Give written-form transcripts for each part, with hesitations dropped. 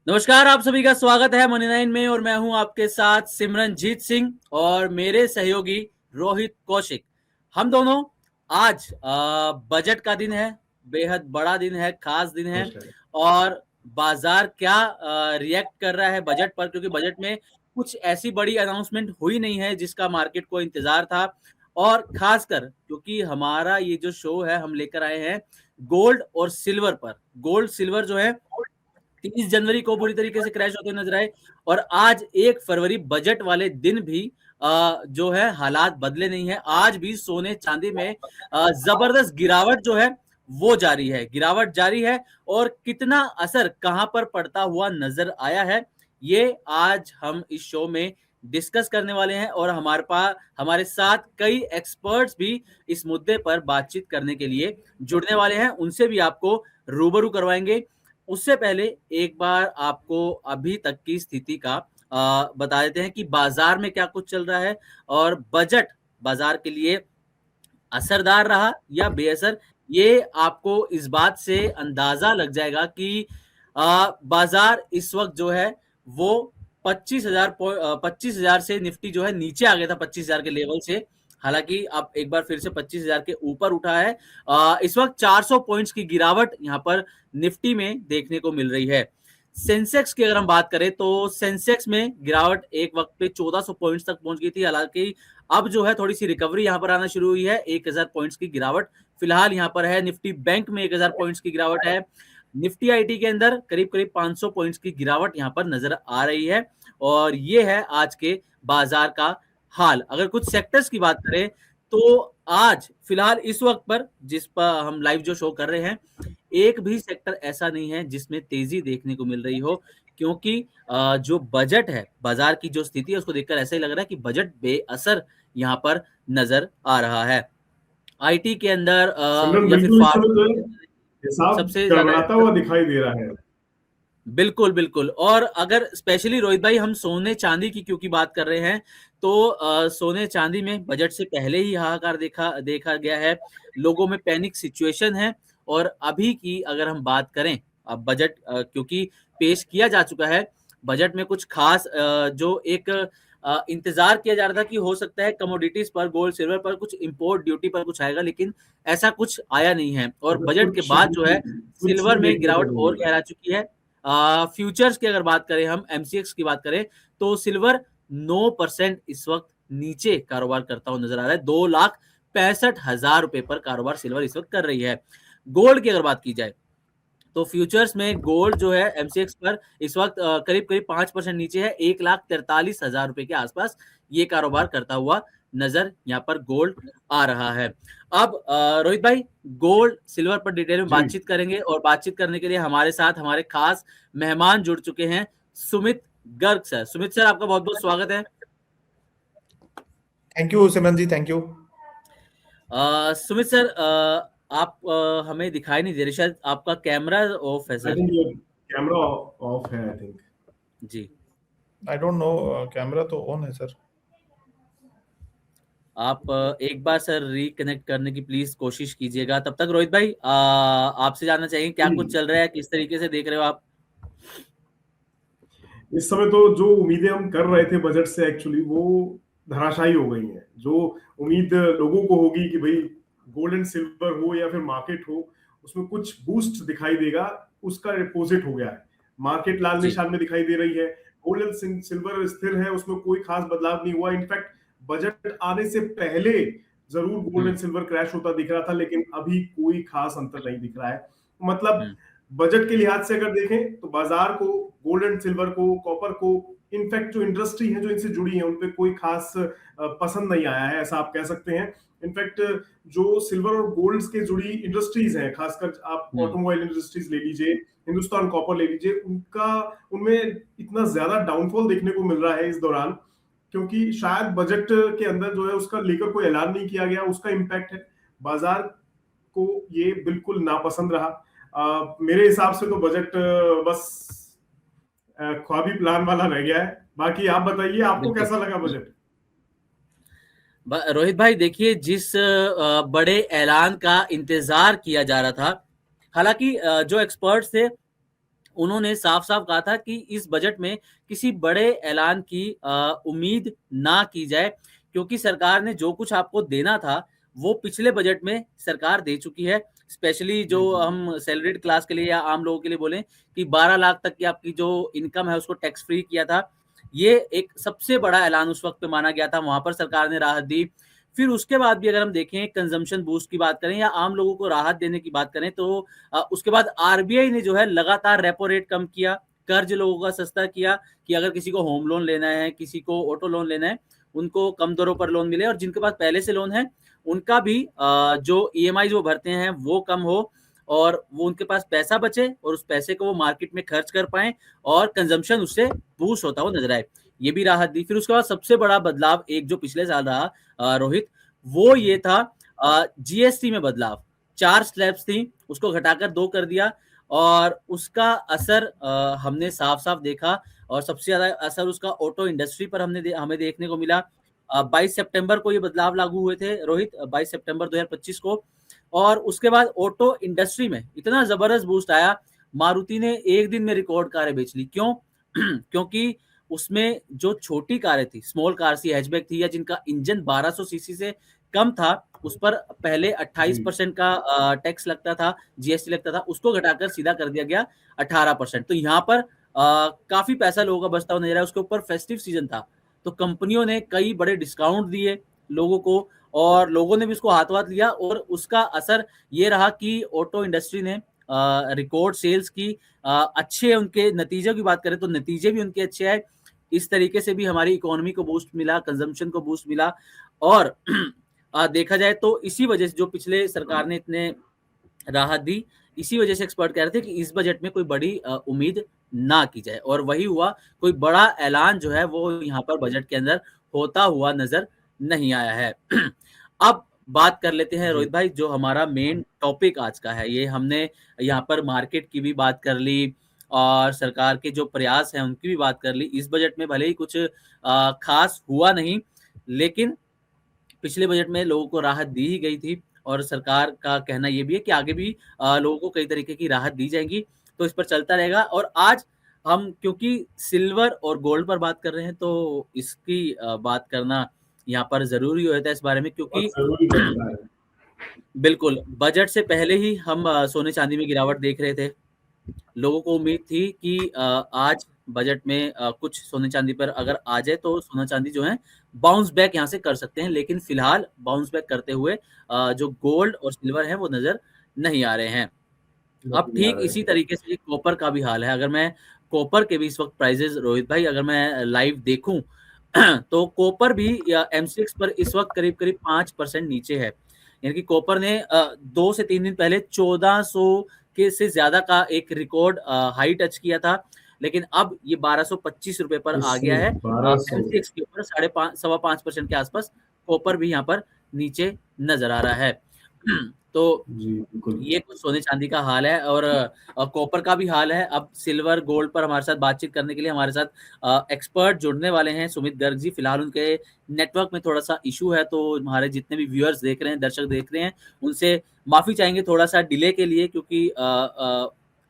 नमस्कार, आप सभी का स्वागत है मनी 9 में और मैं हूं आपके साथ सिमरनजीत सिंह और मेरे सहयोगी रोहित कौशिक। हम दोनों आज बजट का दिन है, बेहद बड़ा दिन है, खास दिन है नमस्कार। और बाजार क्या रिएक्ट कर रहा है बजट पर, क्योंकि बजट में कुछ ऐसी बड़ी अनाउंसमेंट हुई नहीं है जिसका मार्केट को इंतजार था। और खासकर क्योंकि हमारा ये जो शो है हम लेकर आए हैं गोल्ड और सिल्वर पर। गोल्ड सिल्वर जो है 30 जनवरी को बुरी तरीके से क्रैश होते नजर आए और आज 1 फरवरी बजट वाले दिन भी जो है हालात बदले नहीं है। आज भी सोने चांदी में जबरदस्त गिरावट जो है वो जारी है, गिरावट जारी है। और कितना असर कहां पर पड़ता हुआ नजर आया है ये आज हम इस शो में डिस्कस करने वाले हैं और हमारे साथ कई एक्सपर्ट्स भी इस मुद्दे पर बातचीत करने के लिए जुड़ने वाले हैं, उनसे भी आपको रूबरू करवाएंगे। उससे पहले एक बार आपको अभी तक की स्थिति का बता देते हैं कि बाजार में क्या कुछ चल रहा है और बजट बाजार के लिए असरदार रहा या बेअसर। ये आपको इस बात से अंदाजा लग जाएगा कि बाजार इस वक्त जो है वो 25,000 से निफ्टी जो है नीचे आ गया था 25,000 के लेवल से। हालांकि अब एक बार फिर से 25,000 के ऊपर उठा है। इस वक्त 400 पॉइंट्स की गिरावट यहां पर निफ्टी में देखने को मिल रही है। सेंसेक्स की अगर हम बात करें तो सेंसेक्स में गिरावट एक वक्त पे 1400 पॉइंट्स तक पहुंच गई थी। हालांकि अब जो है थोड़ी सी रिकवरी यहां पर आना शुरू हुई है, 1000 पॉइंट्स की गिरावट फिलहाल यहां पर है। निफ्टी बैंक में 1000 पॉइंट्स की गिरावट है। निफ्टी आईटी के अंदर करीब करीब 500 पॉइंट्स की गिरावट यहां पर नजर आ रही है। और ये है आज के बाजार का हाल। अगर कुछ सेक्टर्स की बात करें तो आज फिलहाल इस वक्त पर जिस पर हम लाइव जो शो कर रहे हैं एक भी सेक्टर ऐसा नहीं है जिसमें तेजी देखने को मिल रही हो, क्योंकि जो बजट है, बाजार की जो स्थिति है उसको देखकर ऐसा ही लग रहा है कि बजट बेअसर यहाँ पर नजर आ रहा है। आईटी के अंदर सिमरन या फिर बिल्कुल इस समय फार्मा जो के है अंदर हिसाब सबसे ज्यादा गड़बड़ाता हुआ दिखाई दे रहा है। बिल्कुल बिल्कुल। और अगर स्पेशली रोहित भाई हम सोने चांदी की क्योंकि बात कर रहे हैं तो सोने चांदी में बजट से पहले ही हाहाकार देखा देखा गया है, लोगों में पैनिक सिचुएशन है। और अभी की अगर हम बात करें, अब बजट क्योंकि पेश किया जा चुका है, बजट में कुछ खास जो एक इंतजार किया जा रहा था कि हो सकता है कमोडिटीज पर, गोल्ड सिल्वर पर कुछ इंपोर्ट ड्यूटी पर कुछ आएगा, लेकिन ऐसा कुछ आया नहीं है। और मतलब बजट के बाद जो है कुछ सिल्वर नहीं में देखने को गिरावट नहीं और मिला। गहरा चुकी है। फ्यूचर्स की अगर बात करें, हम एमसीएक्स की बात करें तो सिल्वर 9% इस वक्त नीचे कारोबार करता हुआ नजर आ रहा है। 2,65,000 रुपए पर कारोबार सिल्वर इस वक्त कर रही है। गोल्ड की अगर बात की जाए तो फ्यूचर्स में गोल्ड जो है एमसीएक्स पर इस वक्त करीब करीब 5% नीचे है, 1,43,000 रुपए के आसपास ये कारोबार करता हुआ नजर यहाँ पर गोल्ड आ रहा है। अब रोहित भाई गोल्ड सिल्वर पर डिटेल में जी, बातचीत करेंगे और बातचीत करने के लिए हमारे साथ हमारे खास मेहमान जुड़ चुके हैं, सुमित गर्ग सर। सुमित सर, आपका बहुत बहुत स्वागत है। Thank you Simran ji, thank you. Sumit sir, आप हमें दिखाई नहीं दे रहे, शायद आपका कैमरा ऑफ है आई सर। थिंक ये कैमरा ऑफ है आई थिंक। जी, आई डोंट नो, कैमरा तो ऑन है सर। आप एक बार सर रिकनेक्ट करने की प्लीज कोशिश कीजिएगा। तब तक रोहित भाई आपसे जानना चाहिए क्या कुछ चल रहा है, किस तरीके से देख रहे हो आप। इस समय तो जो उम्मीदें हम कर रहे थे बजट से एक्चुअली वो धराशायी हो गई हैं। जो उम्मीद लोगों को होगी कि भाई गोल्ड एंड सिल्वर हो या फिर मार्केट हो उसमें कुछ बूस्ट दिखाई देगा, उसका डिपोजिट हो गया है। मार्केट लाल जी। निशान में दिखाई दे रही है। गोल्ड एंड सिल्वर स्थिर है, उसमें कोई खास बदलाव नहीं हुआ। इनफैक्ट बजट आने से पहले जरूर gold and hmm. Silver crash होता दिख रहा था, लेकिन अभी कोई खास अंतर नहीं दिख रहा है। मतलब हम्म। बजट के लिहाज से अगर देखें तो बाजार को, गोल्ड एंड सिल्वर को, कॉपर को, इनफैक्ट जो इंडस्ट्री है जो इनसे जुड़ी है उन पे कोई खास पसंद नहीं आया है, ऐसा आप कह सकते हैं। इनफैक्ट जो सिल्वर और गोल्ड के जुड़ी इंडस्ट्रीज हैं, खासकर आप हम्म। ऑटोमोबाइल इंडस्ट्रीज ले लीजिए, हिंदुस्तान कॉपर ले लीजिए, उनका उनमें इतना ज्यादा डाउनफॉल देखने को मिल रहा है इस दौरान, क्योंकि शायद बजट के अंदर जो है उसका लेकर कोई ऐलान नहीं किया गया। उसका इम्पैक्ट है बाजार को, ये बिल्कुल नापसंद रहा। मेरे हिसाब से तो बजट बस ख्वाबी प्लान वाला रह गया है। बाकी आप बताइए, आपको बिल्कुल। कैसा लगा बजट? रोहित भाई देखिए, जिस बड़े ऐलान का इंतजार किया जा रहा था, हालांकि जो एक्सपर्ट्स थे उन्होंने साफ-साफ कहा था कि इस बजट में किसी बड़े ऐलान की उम्मीद ना की जाए, क्योंकि सरकार ने जो कुछ आपको देना था, वो पिछले बजट में सरकार दे चुकी है। स्पेशली जो हम सैलरीड क्लास के लिए या आम लोगों के लिए बोलें कि 12 लाख तक की आपकी जो इनकम है, उसको टैक्स फ्री किया था। ये एक सबसे बड़ा ऐलान उस वक़्त पे माना गया था, वहाँ पर सरकार ने राहत दी। फिर उसके बाद भी अगर हम देखें कंज़म्पशन बूस्ट की बात करें या आम लोगों को राहत देने की बात करें तो उसके बाद आरबीआई ने जो है लगातार रेपो रेट कम किया, कर्ज लोगों का सस्ता किया कि अगर किसी को होम लोन लेना है, किसी को ऑटो लोन लेना है, उनको कम दरों पर लोन मिले और जिनके पास पहले से लोन है, उनका भी जो ईएमआईज़ वो भरते हैं वो कम हो और वो उनके पास पैसा बचे और उस पैसे को वो मार्केट में खर्च कर पाएँ और कंज़म्पशन उससे बूस्ट होता हुआ नज़र आए। ये भी राहत दी। फिर उसके बाद सबसे बड़ा बदलाव एक जो पिछले साल रहा रोहित, वो ये था जीएसटी में बदलाव। 4 स्लैब्स थी, उसको घटाकर 2 कर दिया और उसका असर हमने साफ-साफ देखा और सबसे ज़्यादा असर उसका ऑटो इंडस्ट्री पर हमें देखने को मिला। 22 सितंबर को ये बदलाव लागू हुए थे रोहित, 22 सितंबर 2025 को और उसके बाद ऑटो इंडस्ट्री में इतना ज़बरदस्त बूस्ट आया, मारुति ने 1 दिन में रिकॉर्ड कारें बेच ली। क्यों? क्योंकि उसमें जो छोटी कारें थी, स्मॉल कार्स थी, हैचबैक थी या जिनका इंजन 1200 सीसी से कम था, उस पर पहले 28% का टैक्स लगता था, जीएसटी लगता था, उसको घटाकर सीधा कर दिया गया 18%। तो यहाँ पर काफ़ी पैसा लोगों का बचता हुआ नज़र आया। उसके ऊपर फेस्टिव सीज़न था, तो कंपनियों ने कई बड़े डिस्काउंट दिए लोगों को और लोगों ने भी उसको हाथों-हाथ लिया और उसका असर ये रहा कि ऑटो इंडस्ट्री ने रिकॉर्ड सेल्स की। अच्छे उनके नतीजों की बात करें तो नतीजे भी उनके अच्छे आए। इस तरीके से भी हमारी इकोनॉमी को बूस्ट मिला, कंज़म्पशन को बूस्ट मिला और देखा जाए तो इसी वजह से जो पिछले सरकार ने इतने राहत दी, इसी वजह से एक्सपर्ट कह रहे थे कि इस बजट में कोई बड़ी उम्मीद ना की जाए और वही हुआ, कोई बड़ा ऐलान जो है वो यहाँ पर बजट के अंदर होता हुआ नज़र नहीं आया है। अब बात कर लेते हैं रोहित भाई जो हमारा मेन टॉपिक आज का है, ये हमने यहाँ पर मार्केट की भी बात कर ली और सरकार के जो प्रयास हैं उनकी भी बात कर ली। इस बजट में भले ही कुछ खास हुआ नहीं, लेकिन पिछले बजट में लोगों को राहत दी ही गई थी और सरकार का कहना ये भी है कि आगे भी लोगों को कई तरीके की राहत दी जाएगी, तो इस पर चलता रहेगा। और आज हम क्योंकि सिल्वर और गोल्ड पर बात कर रहे हैं, तो इसकी बात करना यहाँ पर ज़रूरी हो जाता है इस बारे में क्योंकि जरूरी बनता है। बिल्कुल, बजट से पहले ही हम सोने-चांदी में गिरावट देख रहे थे। लोगों को उम्मीद थी कि आज बजट में कुछ सोने-चांदी पर अगर आ जाए तो सोना-चांदी जो है बाउंस बैक यहाँ से कर सकते हैं, लेकिन फिलहाल बाउंस बैक करते हुए जो गोल्ड और सिल्वर है वो नज़र नहीं आ रहे हैं। अब ठीक इसी तरीके से कॉपर का भी हाल है। अगर मैं कॉपर के भी इस वक़्त प्राइसेज़ रोहित भाई अगर मैं लाइव देखूँ तो कॉपर भी एमसीएक्स पर इस वक़्त करीब-करीब 5% नीचे है। यानी कि कॉपर ने 2 से 3 दिन पहले 1400 के से ज़्यादा का एक रिकॉर्ड हाई टच किया था, लेकिन अब ये ₹1225 पर आ गया है। 1200 एमसीएक्स के ऊपर साढ़े 5 सवा 5% के आसपास कॉपर भी यहाँ पर नीचे नज़र आ रहा है। तो जी, बिल्कुल। ये कुछ सोने-चांदी का हाल है और कॉपर का भी हाल है। अब सिल्वर, गोल्ड पर हमारे साथ बातचीत करने के लिए हमारे साथ एक्सपर्ट जुड़ने वाले हैं सुमित गर्ग जी। फिलहाल उनके नेटवर्क में थोड़ा-सा इश्यू है, तो हमारे जितने भी व्यूअर्स देख रहे हैं, दर्शक देख रहे हैं, उनसे माफ़ी चाहेंगे थोड़ा-सा डिले के लिए क्योंकि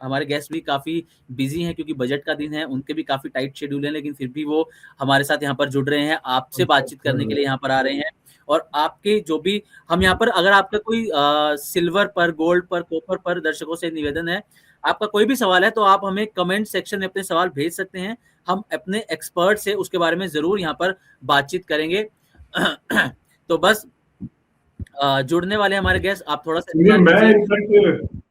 हमारे गेस्ट भी काफ़ी बिज़ी हैं क्योंकि बजट का दिन है, उनके भी काफ़ी टाइट शेड्यूल है, लेकिन फिर भी वो हमारे साथ यहाँ पर जुड़ रहे हैं, आपसे बातचीत करने के लिए यहाँ पर आ रहे हैं। और आपके जो भी हम यहाँ पर अगर आपका कोई सिल्वर पर, गोल्ड पर, कॉपर पर दर्शकों से निवेदन है, आपका कोई भी सवाल है तो आप हमें कमेंट सेक्शन में अपने सवाल भेज सकते हैं। हम अपने एक्सपर्ट से उसके बारे में ज़रूर यहाँ पर बातचीत करेंगे। तो बस जुड़ने वाले हमारे गेस्ट आप थोड़ा-सा सिमरन, इंतज़ार मैं कीजिए। इनफैक्ट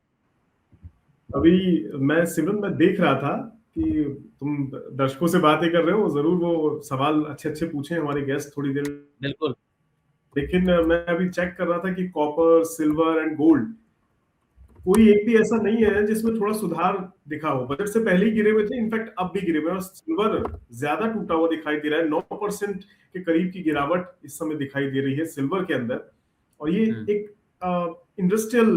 अभी सिमरन मैं देख रहा था कि तुम दर्शकों से बातें कर रहे हो, ज़रूर वो सवाल अच्छे-अच्छे पूछें हमारे गेस्ट थोड़ी देर। बिल्कुल। लेकिन मैं अभी चेक कर रहा था कि कॉपर, सिल्वर एंड गोल्ड कोई एक भी ऐसा नहीं है जिसमें थोड़ा सुधार दिखा हो। बजट से पहले ही गिरे हुए थे, इनफैक्ट अब भी गिरे हुए हैं और सिल्वर ज्यादा टूटा हुआ दिखाई दे रहा है। 9% के करीब की गिरावट इस समय दिखाई दे रही है सिल्वर के अंदर और ये एक इंडस्ट्रियल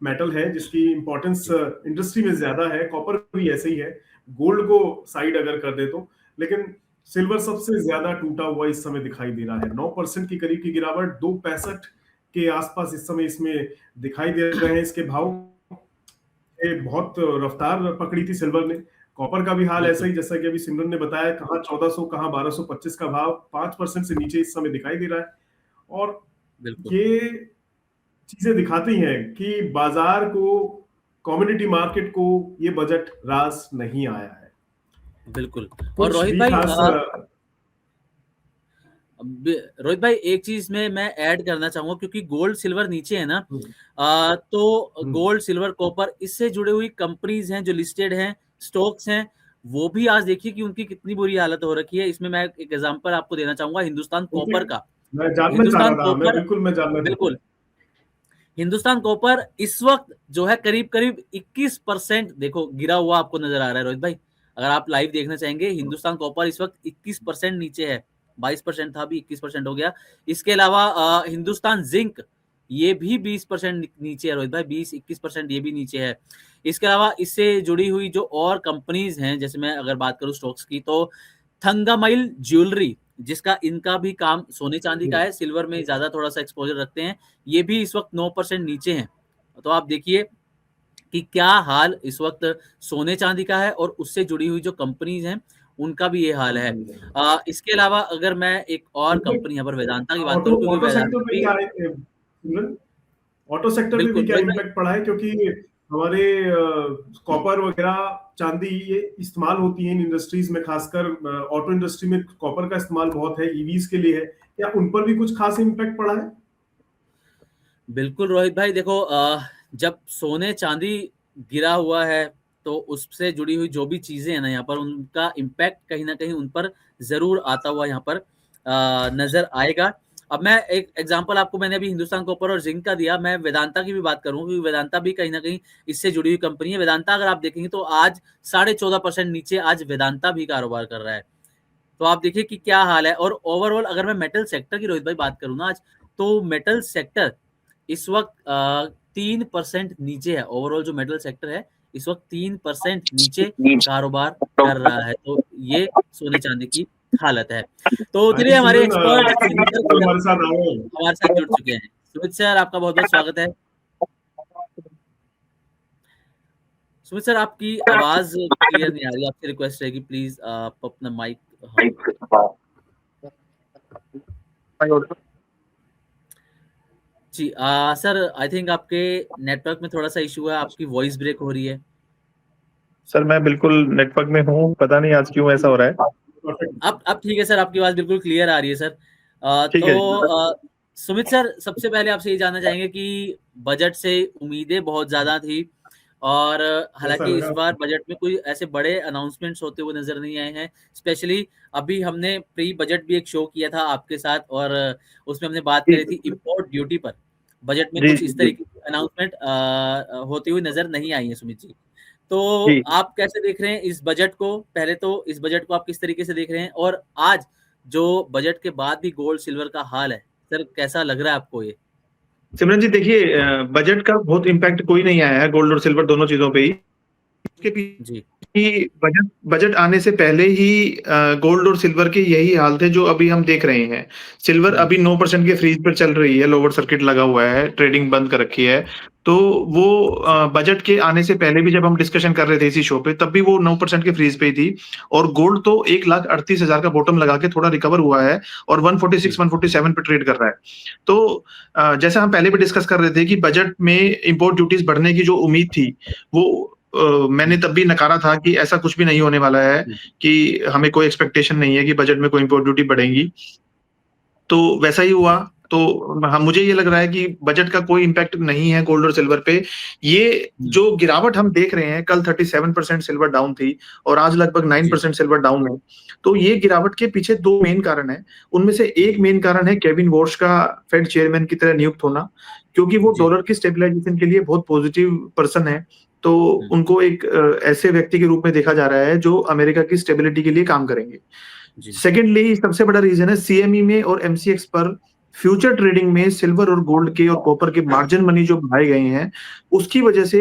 मेटल है जिसकी इंपॉर्टेंस इंडस्ट्री में ज्यादा है। कॉपर भी ऐसे ही है, गोल्ड को साइड अगर कर दे तो, लेकिन सिल्वर सबसे ज्यादा टूटा हुआ इस समय दिखाई दे रहा है। 9% के करीब की गिरावट, 2.65 के आसपास इस समय इसमें दिखाई दे रहे हैं इसके भाव। बहुत रफ्तार पकड़ी थी सिल्वर ने। कॉपर का भी हाल ऐसा ही, जैसा कि अभी सिमरन ने बताया, कहाँ 1400 कहाँ 1225 का भाव 5% से नीचे इस समय दिखाई दे रहा है। और ये चीजें दिखाती हैं कि बाजार को, कम्युनिटी मार्केट को ये बजट रास नहीं आया है। बिल्कुल। और रोहित भाई एक चीज में मैं ऐड करना चाहूंगा, क्योंकि गोल्ड सिल्वर नीचे है ना, तो गोल्ड सिल्वर कॉपर इससे जुड़े हुई कंपनीज हैं जो लिस्टेड हैं, स्टॉक्स हैं, वो भी आज देखिए कि उनकी कितनी बुरी हालत हो रखी है। इसमें मैं एक एग्जांपल आपको देना चाहूंगा हिंदुस्तान कॉपर का। बिल्कुल, हिंदुस्तान कॉपर इस वक्त जो है करीब करीब 21% देखो गिरा हुआ आपको नजर आ रहा है रोहित भाई। अगर आप लाइव देखना चाहेंगे, हिंदुस्तान कॉपर इस वक्त 21% नीचे है। 22% था, अभी 21% हो गया। इसके अलावा हिंदुस्तान जिंक ये भी 20% नीचे है रोहित भाई, 20-21% ये भी नीचे है। इसके अलावा इससे जुड़ी हुई जो और कंपनीज हैं, जैसे मैं अगर बात करूं स्टॉक्स की, तो थंगामाइल ज्वेलरी, जिसका इनका भी काम सोने चांदी का है, सिल्वर में ज्यादा थोड़ा सा एक्सपोजर रखते हैं, ये भी इस वक्त 9% नीचे हैं। तो आप देखिए कि क्या हाल इस वक्त सोने चांदी का है, और उससे जुड़ी हुई जो कंपनीज हैं उनका भी ये हाल है। इसके अलावा अगर मैं एक और कंपनी यहाँ पर वेदांता की बात करूं, क्योंकि ऑटो सेक्टर में भी क्या इम्पैक्ट पड़ा है, क्योंकि हमारे कॉपर वगैरह चांदी ये इस्तेमाल होती है इन इंडस्ट्रीज में, खासकर ऑटो इंडस्ट्री में कॉपर का इस्तेमाल बहुत है, ईवीज के लिए है। क्या उन पर भी कुछ खास इम्पैक्ट पड़ा है? बिल्कुल रोहित भाई, देखो जब सोने चांदी गिरा हुआ है तो उससे जुड़ी हुई जो भी चीजें हैं ना यहाँ पर, उनका इम्पैक्ट कहीं ना कहीं उन पर जरूर आता हुआ यहाँ पर नजर आएगा। अब मैं एक एग्जांपल आपको, मैंने अभी हिंदुस्तान कॉपर और जिंक का दिया, मैं वेदांता की भी बात करूं, क्योंकि वेदांता भी कहीं ना कहीं इससे जुड़ी हुई कंपनी है। वेदांता अगर आप देखेंगे तो आज 14.5% नीचे आज वेदांता भी कारोबार कर रहा है। तो आप देखिए कि क्या हाल है। और ओवरऑल अगर मैं मेटल सेक्टर की रोहित भाई बात करूं ना आज, तो मेटल सेक्टर इस वक्त 3% नीचे है। ओवरऑल जो मेटल सेक्टर है इस वक्त 3% नीचे कारोबार कर रहा है। तो ये सोने चांदी की हालत है। तो चलिए हमारे एक्सपर्ट हमारे साथ जुड़ चुके हैं। सुमित सर, आपका बहुत बहुत स्वागत है। सुमित सर, आपकी आवाज क्लियर नहीं आ रही, आपसे रिक्वेस्ट रहेगी प्लीज आप अपना माइक। जी सर, आई थिंक आपके नेटवर्क में थोड़ा सा इशू है, आपकी वॉइस ब्रेक हो रही है। सर मैं बिल्कुल नेटवर्क में हूँ, पता नहीं आज क्यों ऐसा हो रहा है। अब ठीक है सर, आपकी आवाज बिल्कुल क्लियर आ रही है सर। तो सुमित सर, सबसे पहले आपसे ये जानना चाहेंगे कि बजट से उम्मीदें बहुत ज्यादा थी, और हालांकि इस बार बजट में कोई ऐसे बड़े अनाउंसमेंट्स होते हुए नजर नहीं आए हैं। स्पेशली अभी हमने प्री बजट भी एक शो किया था आपके साथ, और उसमें हमने बात करी थी इंपोर्ट ड्यूटी पर। बजट में कुछ इस तरीके की अनाउंसमेंट होती हुई नजर नहीं आई है सुमित जी। तो आप कैसे देख रहे हैं इस बजट को? पहले तो इस बजट को आप किस तरीके से देख रहे हैं, और आज जो बजट के बाद भी गोल्ड सिल्वर का हाल है सर, कैसा लग रहा है आपको ये? सिमरन जी देखिए, बजट का बहुत इम्पैक्ट कोई नहीं आया है गोल्ड और सिल्वर दोनों चीजों पे ही। उसके पीछे बजट आने से पहले ही गोल्ड और सिल्वर के यही हाल थे जो अभी हम देख रहे हैं। सिल्वर अभी 9% के फ्रीज पर चल रही है, लोअर सर्किट लगा हुआ है, ट्रेडिंग बंद कर रखी है। तो वो बजट के आने से पहले भी जब हम डिस्कशन कर रहे थे इसी शो पे, तब भी वो 9% के फ्रीज पे ही थी। और गोल्ड तो 1,38,000 का बॉटम लगा के थोड़ा रिकवर हुआ है और 146-147 पे ट्रेड कर रहा है। तो जैसा हम पहले भी डिस्कस कर रहे थे कि बजट में इंपोर्ट ड्यूटीज बढ़ने की जो उम्मीद थी, वो मैंने तब भी नकारा था कि ऐसा कुछ भी नहीं होने वाला है, कि हमें कोई एक्सपेक्टेशन नहीं है कि बजट में कोई इंपोर्ट ड्यूटी बढ़ेगी। तो वैसा ही हुआ। तो मुझे ये लग रहा है कि बजट का कोई इम्पैक्ट नहीं है गोल्ड और सिल्वर पे। ये जो गिरावट हम देख रहे हैं, कल 37% सिल्वर डाउन थी और आज लगभग 9% सिल्वर डाउन है। तो ये गिरावट के पीछे दो मेन कारण है। उनमें से एक मेन कारण है केविन वॉर्श का फेड चेयरमैन की तरह नियुक्त होना, क्योंकि वो डॉलर की स्टेबलाइजेशन के लिए बहुत पॉजिटिव पर्सन है। तो उनको एक ऐसे व्यक्ति के रूप में देखा जा रहा है जो अमेरिका की स्टेबिलिटी के लिए काम करेंगे। सेकेंडली, सबसे बड़ा रीजन है सीएमई में और एमसीएक्स पर फ्यूचर ट्रेडिंग में सिल्वर और गोल्ड के और कॉपर के मार्जिन मनी जो बढ़ाए गए हैं, उसकी वजह से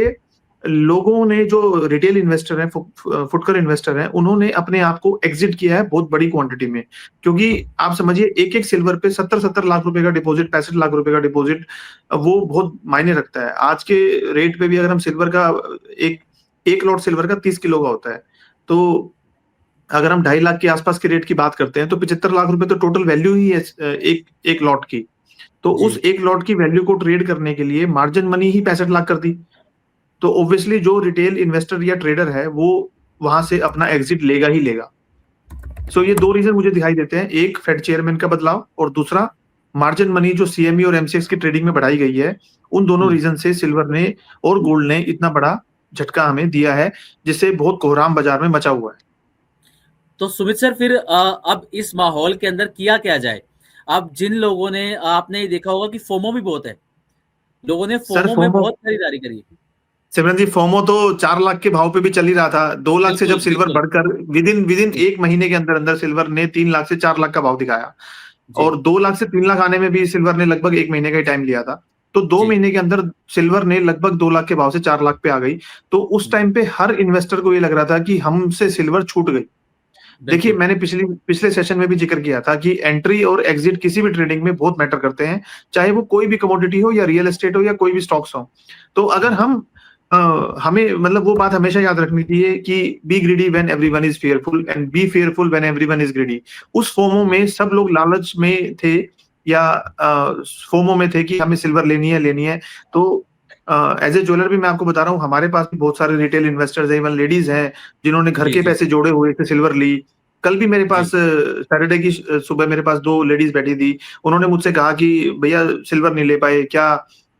लोगों ने, जो रिटेल इन्वेस्टर हैं, फुटकर इन्वेस्टर हैं, उन्होंने अपने आप को एग्जिट किया है बहुत बड़ी क्वांटिटी में, क्योंकि आप समझिए एक सिल्वर पे 70-70 लाख रुपए का डिपॉजिट, 65 लाख रुपए का डिपॉजिट, वो बहुत मायने रखता है। आज के रेट पे भी अगर हम सिल्वर का एक लॉट सिल्वर का 30 किलो का होता है, तो अगर हम 2.5 लाख के आसपास के रेट की बात करते हैं तो 75 लाख रुपए तो टोटल वैल्यू ही है एक लॉट की। तो उस एक लॉट की वैल्यू को ट्रेड करने के लिए मार्जिन मनी ही 65 लाख कर दी। तो ऑब्वियसली जो रिटेल इन्वेस्टर या ट्रेडर है वो वहां से अपना एग्जिट लेगा ही लेगा। सो ये 2 रीजन मुझे दिखाई देते हैं, एक फेड चेयरमैन का बदलाव और दूसरा मार्जिन मनी जो सीएमई और एमसीएक्स की ट्रेडिंग में बढ़ाई गई है। उन दोनों रीजन से सिल्वर ने और गोल्ड ने इतना बड़ा झटका हमें दिया है, जिससे बहुत कोहराम बाजार में मचा हुआ है। तो सुमित सर, फिर अब इस माहौल के अंदर किया क्या जाए? अब जिन लोगों ने, आपने देखा होगा कि फोमो भी बहुत है, लोगों ने फोमो में बहुत खरीदारी करी। सिमरन जी, फोमो तो 4 लाख के भाव पे भी चल ही रहा था। 2 लाख से जब सिल्वर बढ़कर विदिन एक महीने के अंदर सिल्वर ने 3 लाख से 4 लाख का भाव दिखाया, और 2 लाख से 3 लाख आने में भी सिल्वर ने लगभग 1 महीने का ही टाइम लिया था। तो 2 महीने के अंदर सिल्वर ने लगभग 2 लाख के भाव से 4 लाख पे आ गई। तो उस टाइम पे हर इन्वेस्टर को ये लग रहा था कि हमसे सिल्वर छूट गई। देखिए, मैंने पिछले सेशन में भी जिक्र किया था कि एंट्री और एग्जिट किसी भी ट्रेडिंग में बहुत मैटर करते हैं, चाहे वो कोई भी कमोडिटी हो या रियल एस्टेट हो या कोई भी स्टॉक्स हो। तो अगर हमें मतलब वो बात हमेशा याद रखनी चाहिए कि B greedy when everyone is fearful and B fearful when everyone is greedy. उस फोमो में सब लोग लालच में थे, या फोमो में थे कि हमें सिल्वर लेनी है। तो एज ए ज्वेलर भी मैं आपको बता रहा हूँ, हमारे पास भी बहुत सारे रिटेल इन्वेस्टर्स हैं, इवन लेडीज हैं जिन्होंने घर के पैसे जोड़े हुए थे, सिल्वर ली। कल भी मेरे पास सैटरडे की सुबह मेरे पास 2 लेडीज बैठी थी, उन्होंने मुझसे कहा कि भैया सिल्वर नहीं ले पाए, क्या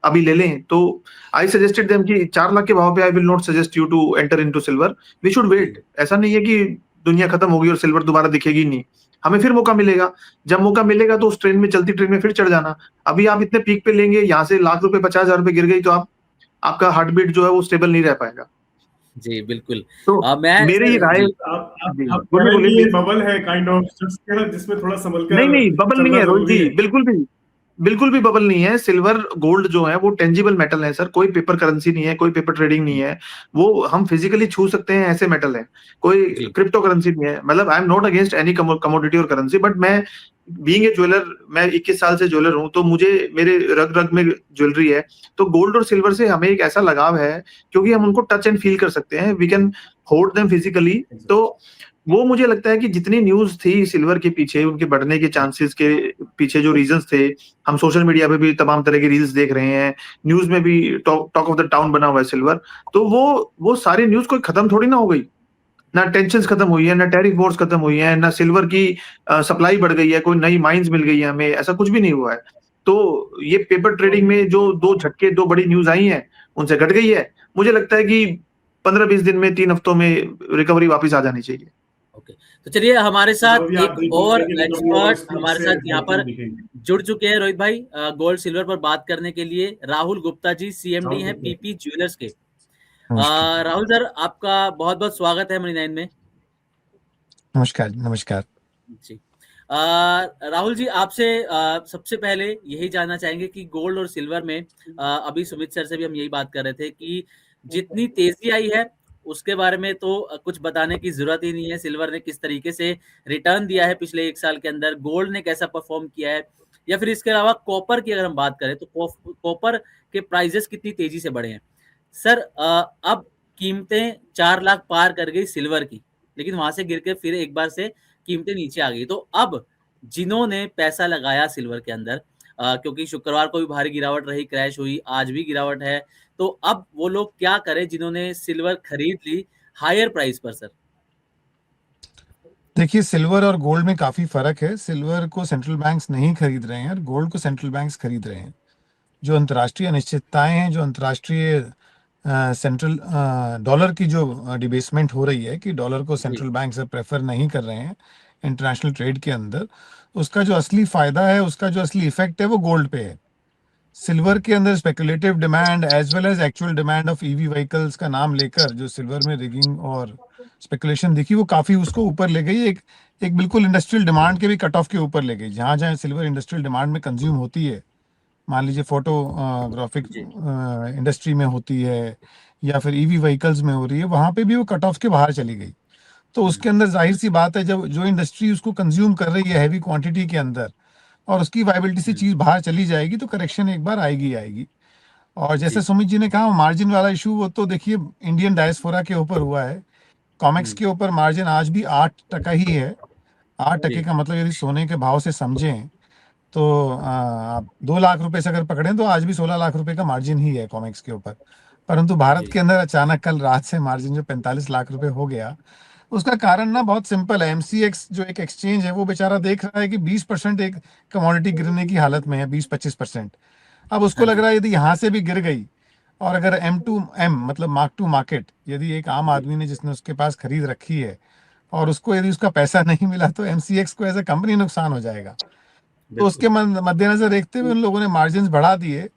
अभी ले लें? तो आई सजेस्टेड देम कि 4 लाख के भाव पे I will not suggest you to enter into silver, we should wait. ऐसा नहीं है कि दुनिया खत्म होगी और सिल्वर दोबारा दिखेगी नहीं, हमें फिर मौका मिलेगा। जब मौका मिलेगा तो उस ट्रेन में, चलती ट्रेन में फिर चढ़ जाना। अभी आप इतने पीक पे लेंगे, यहाँ से लाख रुपए 50,000 रुपए गिर गई तो आपका हार्ट बीट जो है वो स्टेबल नहीं रह पाएगा। जी बिल्कुल। तो मेरी ये राय, बबल है काइंड ऑफ, जिसमें थोड़ा संभल कर, नहीं बबल नहीं है रोहित जी, बिल्कुल भी बबल नहीं है। सिल्वर गोल्ड जो है वो टेंजिबल मेटल है सर, कोई पेपर करेंसी नहीं है, कोई पेपर ट्रेडिंग नहीं है, वो हम फिजिकली छू सकते हैं, ऐसे मेटल है, कोई क्रिप्टो करेंसी नहीं है। मतलब I am not against any commodity और करेंसी, बट मैं बीइंग ए ज्वेलर, मैं 21 साल से ज्वेलर हूं, तो मुझे मेरे रग रग में ज्वेलरी है। तो गोल्ड और सिल्वर से हमें एक ऐसा लगाव है क्योंकि हम उनको टच एंड फील कर सकते हैं, we can hold them physically. तो वो मुझे लगता है कि जितनी न्यूज थी सिल्वर के पीछे, उनके बढ़ने के चांसेस के पीछे जो रीजंस थे, हम सोशल मीडिया पे भी तमाम तरह के रील्स देख रहे हैं, न्यूज में भी टॉक ऑफ द टाउन बना हुआ है सिल्वर। तो वो सारी न्यूज कोई खत्म थोड़ी ना हो गई, ना टेंशन खत्म हुई है, ना टैरिफ वॉर्स खत्म हुई है, ना सिल्वर की सप्लाई बढ़ गई है, कोई नई माइंस मिल गई है हमें, ऐसा कुछ भी नहीं हुआ है। तो ये पेपर ट्रेडिंग में जो 2 झटके, 2 बड़ी न्यूज आई हैं, उनसे घट गई है। मुझे लगता है कि 15-20 दिन में, 3 हफ्तों में रिकवरी वापस आ जानी चाहिए। ओके, तो चलिए हमारे साथ एक और एक्सपर्ट हमारे साथ यहाँ पर जुड़ चुके हैं रोहित भाई, गोल्ड सिल्वर पर बात करने के लिए। राहुल गुप्ता जी, सीएमडी हैं पीपी ज्वेलर्स के। राहुल सर, आपका बहुत बहुत स्वागत है मनी9 में। नमस्कार जी। राहुल जी, आपसे सबसे पहले यही जानना चाहेंगे कि गोल्ड और सिल्वर में, अभी सुमित सर से भी हम यही बात कर रहे थे कि जितनी तेजी आई है उसके बारे में तो कुछ बताने की जरूरत ही नहीं है। सिल्वर ने किस तरीके से रिटर्न दिया है पिछले 1 साल के अंदर, गोल्ड ने कैसा परफॉर्म किया है, या फिर इसके अलावा कॉपर की अगर हम बात करें तो कॉपर के प्राइजेस कितनी तेजी से बढ़े हैं। सर, अब कीमतें 4 लाख पार कर गई सिल्वर की, लेकिन वहां से गिर के फिर एक बार से कीमतें नीचे आ गई। तो अब जिन्होंने पैसा लगाया सिल्वर के अंदर, क्योंकि शुक्रवार को भी भारी गिरावट रही, क्रैश हुई, आज भी गिरावट है, तो अब वो लोग क्या करें जिन्होंने सिल्वर खरीद ली हायर प्राइस पर? सर देखिए, सिल्वर और गोल्ड में काफी फर्क है। सिल्वर को सेंट्रल बैंक्स नहीं खरीद रहे हैं और गोल्ड को सेंट्रल बैंक्स खरीद रहे हैं। जो अंतर्राष्ट्रीय अनिश्चितताएं हैं, जो अंतर्राष्ट्रीय सेंट्रल डॉलर की जो डिबेसमेंट हो रही है कि डॉलर को सेंट्रल बैंक से प्रेफर नहीं कर रहे हैं इंटरनेशनल ट्रेड के अंदर, उसका जो असली फायदा है, उसका जो असली इफेक्ट है वो गोल्ड पे है। सिल्वर के अंदर speculative demand as well as actual demand of EV vehicles का नाम लेकर जो सिल्वर में रिगिंग और स्पेकुलेशन दिखी, वो काफी उसको ऊपर ले गई। एक बिल्कुल इंडस्ट्रियल डिमांड के भी कट ऑफ के ऊपर ले गई। जहां जहां सिल्वर इंडस्ट्रियल डिमांड में कंज्यूम होती है मान लीजिए फोटोग्राफिक जी, इंडस्ट्री में होती है या फिर ईवी व्हीकल्स में हो रही है, वहां पे भी वो कट ऑफ के बाहर चली गई। तो उसके अंदर जाहिर सी बात है, जब जो इंडस्ट्री उसको कंज्यूम कर रही है हैवी क्वांटिटी के अंदर और उसकी वायबिलिटी से चीज बाहर चली जाएगी, तो करेक्शन एक बार आएगी आएगी। और जैसे जी, सुमित जी ने कहा मार्जिन वाला इशू, वो तो देखिए इंडियन डायस्पोरा के ऊपर हुआ है। कॉमेक्स के ऊपर मार्जिन आज भी 8% ही है। 8% जी, का मतलब यदि सोने के भाव से समझें तो आप 2 लाख रुपए से अगर पकड़ें तो आज भी 16 लाख रुपए का मार्जिन ही है कॉमेक्स के ऊपर। परंतु भारत जी, के अंदर अचानक कल रात से मार्जिन जो 45 लाख रुपए हो गया, उसका कारण ना बहुत सिंपल है। एमसीएक्स जो एक एक्सचेंज है, वो बेचारा देख रहा है कि 20% एक कमोडिटी गिरने की हालत में है, 20-25%। अब उसको हाँ लग जी, रहा है यदि यहाँ से भी गिर गई, और अगर एम टू एम मतलब मार्क टू मार्केट, यदि एक आम जी, आदमी ने जिसने उसके पास खरीद रखी है और उसको यदि उसका पैसा नहीं मिला, तो एमसीएक्स को एज ए कंपनी नुकसान हो जाएगा। तो बिल्कुल। उसके मद्देनजर देखते हुए उन लोगों ने मार्जिन बढ़ा दिए।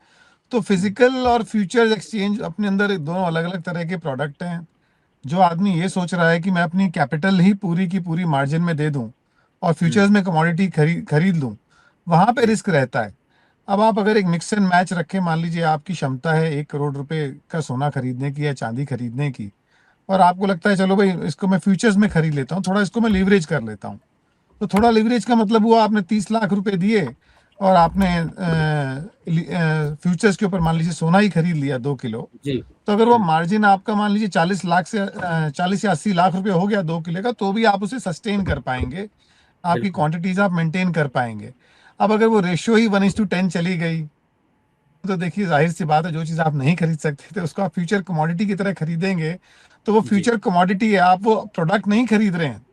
तो फिजिकल और फ्यूचर्स एक्सचेंज अपने अंदर दोनों अलग अलग तरह के प्रोडक्ट हैं। जो आदमी ये सोच रहा है कि मैं अपनी कैपिटल ही पूरी की पूरी मार्जिन में दे दूं और हुँ, फ्यूचर्स में कमोडिटी खरीद लूं, वहां पे जी, रिस्क रहता है। अब आप अगर एक मिक्स एंड मैच रखें, मान लीजिए आपकी क्षमता है 1 करोड़ रुपए का सोना खरीदने की या चांदी खरीदने की, और आपको लगता है चलो भाई इसको मैं फ्यूचर्स में खरीद लेता हूँ, थोड़ा इसको मैं लीवरेज कर लेता हूँ। तो थोड़ा लीवरेज का मतलब हुआ आपने 30 लाख रुपए दिए और आपने फ्यूचर्स के ऊपर मान लीजिए सोना ही खरीद लिया 2 किलो। जी, तो अगर वो हुँ, मार्जिन आपका मान लीजिए 40 लाख से 40 या 80 लाख रुपए हो गया 2 किलो का, तो भी आप उसे सस्टेन कर पाएंगे, आपकी बिल्कुल। क्वांटिटीज आप मेंटेन कर पाएंगे। अब अगर वो रेशियो ही 1:10 चली गई, तो देखिए जाहिर सी बात है, जो चीज आप नहीं खरीद सकते थे उसको आप फ्यूचर कमोडिटी की तरह खरीदेंगे। तो वो जी, फ्यूचर कमोडिटी है, आप वो प्रोडक्ट नहीं खरीद रहे हैं।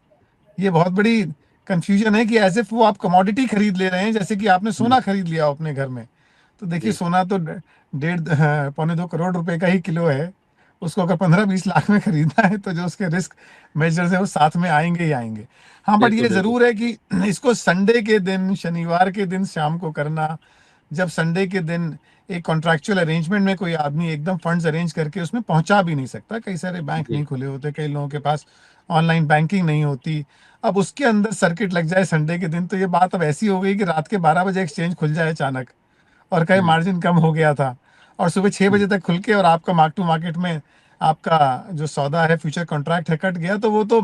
ये बहुत बड़ी कंफ्यूजन है कि एज इफ वो आप कमोडिटी खरीद ले रहे हैं, जैसे कि आपने हुँ, सोना खरीद लिया हो अपने घर में। तो देखिए जी, सोना तो 1.5 पौने 2 करोड़ रुपए का ही किलो है। उसको अगर 15-20 लाख में खरीदना है, तो जो उसके रिस्क मेजर्स है वो साथ में आएंगे ही आएंगे। हाँ, बट बिल्कुल, ये बिल्कुल। जरूर है कि इसको संडे के दिन, शनिवार के दिन शाम को करना, जब संडे के दिन एक कॉन्ट्रैक्चुअल अरेंजमेंट में कोई आदमी एकदम फंड्स अरेंज करके उसमें पहुंचा भी नहीं सकता, कई सारे बैंक जी, नहीं खुले होते, कई लोगों के पास ऑनलाइन बैंकिंग नहीं होती। अब उसके अंदर सर्किट लग जाए संडे के दिन, तो ये बात अब ऐसी हो गई कि रात के 12 बजे एक्सचेंज खुल जाए अचानक और कहे हुँ, मार्जिन कम हो गया था, और सुबह छह हुँ, बजे तक खुल के और आपका मार्क टू मार्केट में आपका जो सौदा है, फ्यूचर कॉन्ट्रैक्ट है, कट गया। तो वो तो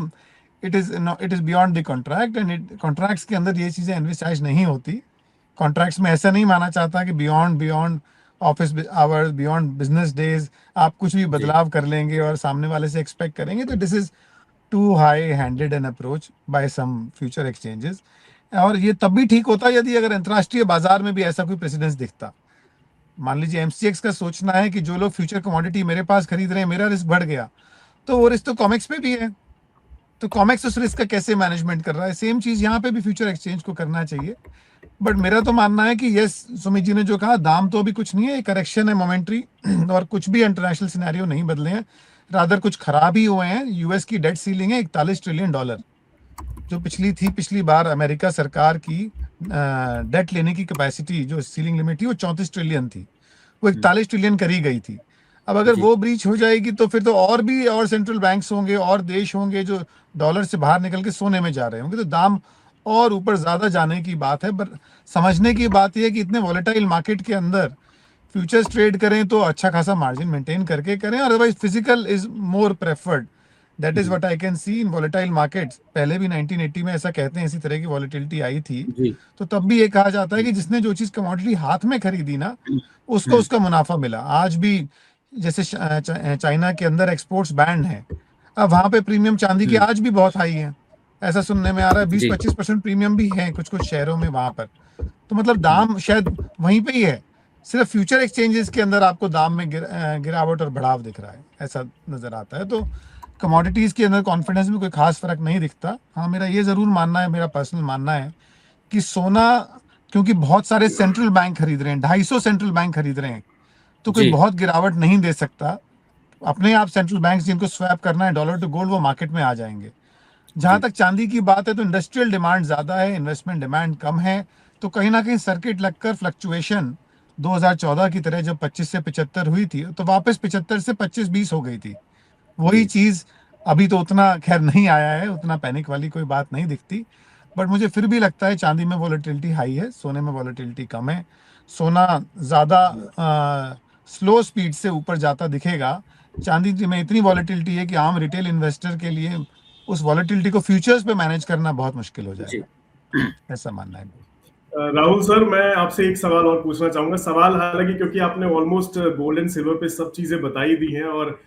it is beyond the contract, and contracts के अंदर ये चीजें एनविसाइज नहीं होती। कॉन्ट्रैक्ट्स में ऐसा नहीं माना चाहता कि beyond beyond office hours, beyond business days आप कुछ भी जी, बदलाव कर लेंगे और सामने वाले से एक्सपेक्ट करेंगे। तो this is too high handed an approach by some future exchanges. और ये तब भी ठीक होता यदि अगर अंतर्राष्ट्रीय बाजार में भी ऐसा कोई प्रेसिडेंस दिखता। मान लीजिए एमसीएक्स का सोचना है कि जो लोग फ्यूचर कमोडिटी मेरे पास खरीद रहे हैं, मेरा रिस्क बढ़ गया, तो वो रिस्क तो कॉमेक्स पे भी है। तो कॉमेक्स उस रिस्क का कैसे मैनेजमेंट कर रहा है, सेम चीज यहाँ पे भी फ्यूचर एक्सचेंज को करना चाहिए। बट मेरा तो मानना है कि यस, सुमित जी ने जो कहा, दाम तो अभी कुछ नहीं है, करेक्शन है मोमेंट्री और कुछ भी इंटरनेशनल सिनेरियो नहीं बदले हैं, रादर कुछ खराब ही हुए हैं। यूएस की डेट सीलिंग है $41 ट्रिलियन, जो पिछली बार अमेरिका सरकार की डेट लेने की कैपेसिटी, जो सीलिंग लिमिट थी, वो 34 ट्रिलियन थी, वो हुँ, 41 ट्रिलियन करी गई थी। अब अगर जी, वो ब्रीच हो जाएगी, तो फिर तो और भी और सेंट्रल बैंक्स होंगे और देश होंगे जो डॉलर से बाहर निकल के सोने में जा रहे होंगे, तो दाम और ऊपर ज्यादा जाने की बात है। पर समझने की बात यह है कि इतने वॉलेटाइल मार्केट के अंदर फ्यूचर्स ट्रेड करें तो अच्छा खासा मार्जिन मेंटेन करके करें, otherwise physical is more preferred. That is जी, what I can see in volatile markets. पहले भी 1980 में ऐसा कहते हैं, इसी तरह की वॉलेटिलिटी आई थी। जी, तो तब भी ये कहा जाता है कि जिसने जो चीज कमोडिटी हाथ में खरीदी ना, हुँ, उसको हुँ, उसका मुनाफा मिला। आज भी जैसे चाइना के अंदर एक्सपोर्ट्स बैंड है, अब वहां पे प्रीमियम चांदी के हुँ, आज भी बहुत हाई है। ऐसा सुनने में आ रहा है, बीस जी, पच्चीस परसेंट प्रीमियम भी है कुछ कुछ शहरों में वहां पर। तो मतलब हुँ, दाम शायद वहीं पे ही है, सिर्फ फ्यूचर एक्सचेंजेस के अंदर आपको दाम में गिरावट और बढ़ाव दिख रहा है, ऐसा नजर आता है। तो कमोडिटीज के अंदर कॉन्फिडेंस में कोई खास फर्क नहीं दिखता। हाँ, मेरा ये जरूर मानना है, मेरा पर्सनल मानना है कि सोना, क्योंकि बहुत सारे सेंट्रल बैंक खरीद रहे हैं, 250 सेंट्रल बैंक खरीद रहे हैं, तो कोई जी, बहुत गिरावट नहीं दे सकता। अपने आप सेंट्रल बैंक जिनको स्वैप करना है डॉलर टू गोल्ड, वो मार्केट में आ जाएंगे। जहां जी, तक चांदी की बात है, तो इंडस्ट्रियल डिमांड ज्यादा है, इन्वेस्टमेंट डिमांड कम है। तो कहीं ना कहीं सर्किट लगकर फ्लक्चुएशन 2014 की तरह जब 25 से 75 हुई थी, तो वापस 75 से 25-20 हो गई थी। वही जी, चीज अभी तो उतना खैर नहीं आया है, उतना पैनिक वाली कोई बात नहीं दिखती। बट मुझे फिर भी लगता है चांदी में वॉलेटिलिटी हाई है, सोने में वॉलेटिलिटी कम है। सोना ज़्यादा स्लो स्पीड से ऊपर जाता दिखेगा। चांदी में इतनी वॉलेटिलिटी है कि आम रिटेल इन्वेस्टर के लिए उस वॉलेटिलिटी को फ्यूचर्स पे मैनेज करना बहुत मुश्किल हो जी। जाएगा, ऐसा मानना है। राहुल सर, मैं आपसे एक सवाल और पूछना चाहूंगा। सवाल हालांकि क्योंकि आपने ऑलमोस्ट गोल्ड एंड सिल्वर पे सब चीजें बताई दी हैं और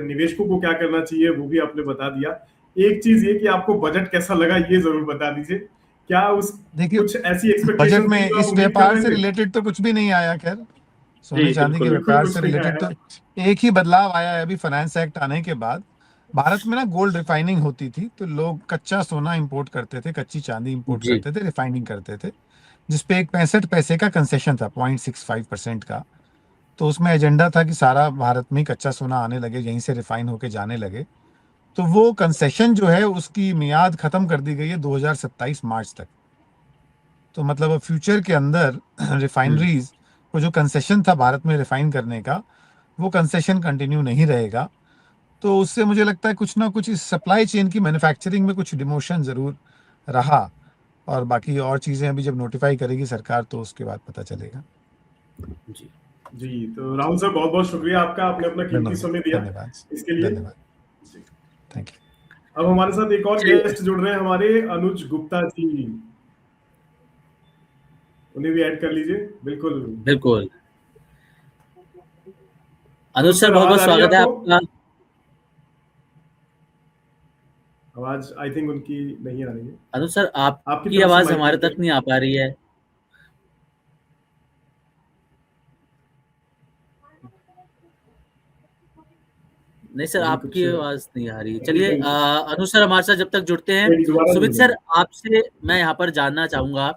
निवेशकों को क्या करना चाहिए वो भी आपने बता दिया। एक चीज ये कि आपको बजट कैसा लगा ये जरूर बता दीजिए। क्या उस देखिए, कुछ ऐसी बजट एक्सपेक्टेशन थी में जो आप इस उम्मीद कर व्यापार रहे से थे? रिलेटेड तो कुछ भी नहीं आया। खैर, सोने जी, चांदी के बिल्कुल। बिल्कुल व्यापार कुछ से नहीं रिलेटेड आया। तो एक ही बदलाव आया है अभी फाइनेंस एक्ट आने के बाद। भारत में ना गोल्ड रिफाइनिंग होती थी, तो लोग कच्चा सोना इंपोर्ट करते थे, कच्ची चांदी इंपोर्ट जी। करते थे, रिफाइनिंग करते थे, जिसपे एक 65 पैसे का कंसेशन था, 0.65% का। तो उसमें एजेंडा था कि सारा भारत में ही कच्चा सोना आने लगे, यहीं से रिफाइन होके जाने लगे। तो वो कंसेशन जो है उसकी मियाद खत्म कर दी गई है 2027 मार्च तक। तो मतलब अब फ्यूचर के अंदर रिफाइनरीज को जो कंसेशन था भारत में रिफाइन करने का, वो कंसेशन कंटिन्यू नहीं रहेगा। तो उससे मुझे लगता है कुछ ना कुछ इस सप्लाई चेन की मैन्युफैक्चरिंग में कुछ डिमोशन जरूर रहा। और बाकी और चीजें अभी जब नोटिफाई करेगी सरकार तो उसके बाद पता चलेगा। जी। जी, तो राहुल सर बहुत बहुत शुक्रिया आपका, आपने अपना कीमती धन्यवाद, समय दिया धन्यवाद, इसके लिए। धन्यवाद, जी। Thank you. अब हमारे साथ एक और चलिए। गेस्ट जुड़ रहे हैं, हमारे अनुज गुप्ता जी। उन्हें भी ऐड कर लीजिए। बिल्कुल। बिल्कुल। अनुज अनुज सर, सर, बहुत आवाज बहुत आ रही है स्वागत है आपको? आपका। आवाज आई थिंक उनकी नहीं आ रही है। अनुज सर, आपकी आपकी तरफ से आवाज माइक हमारे करके। तक नहीं आ पा रही है। नहीं सर, अभी आपकी कुछ आवाज नहीं आ रही। चलिए, अनुज सर हमारे साथ जब तक जुड़ते हैं, दोबारा सुमित जुड़ सर, रहे आपसे मैं यहाँ पर जानना चाहूंगा।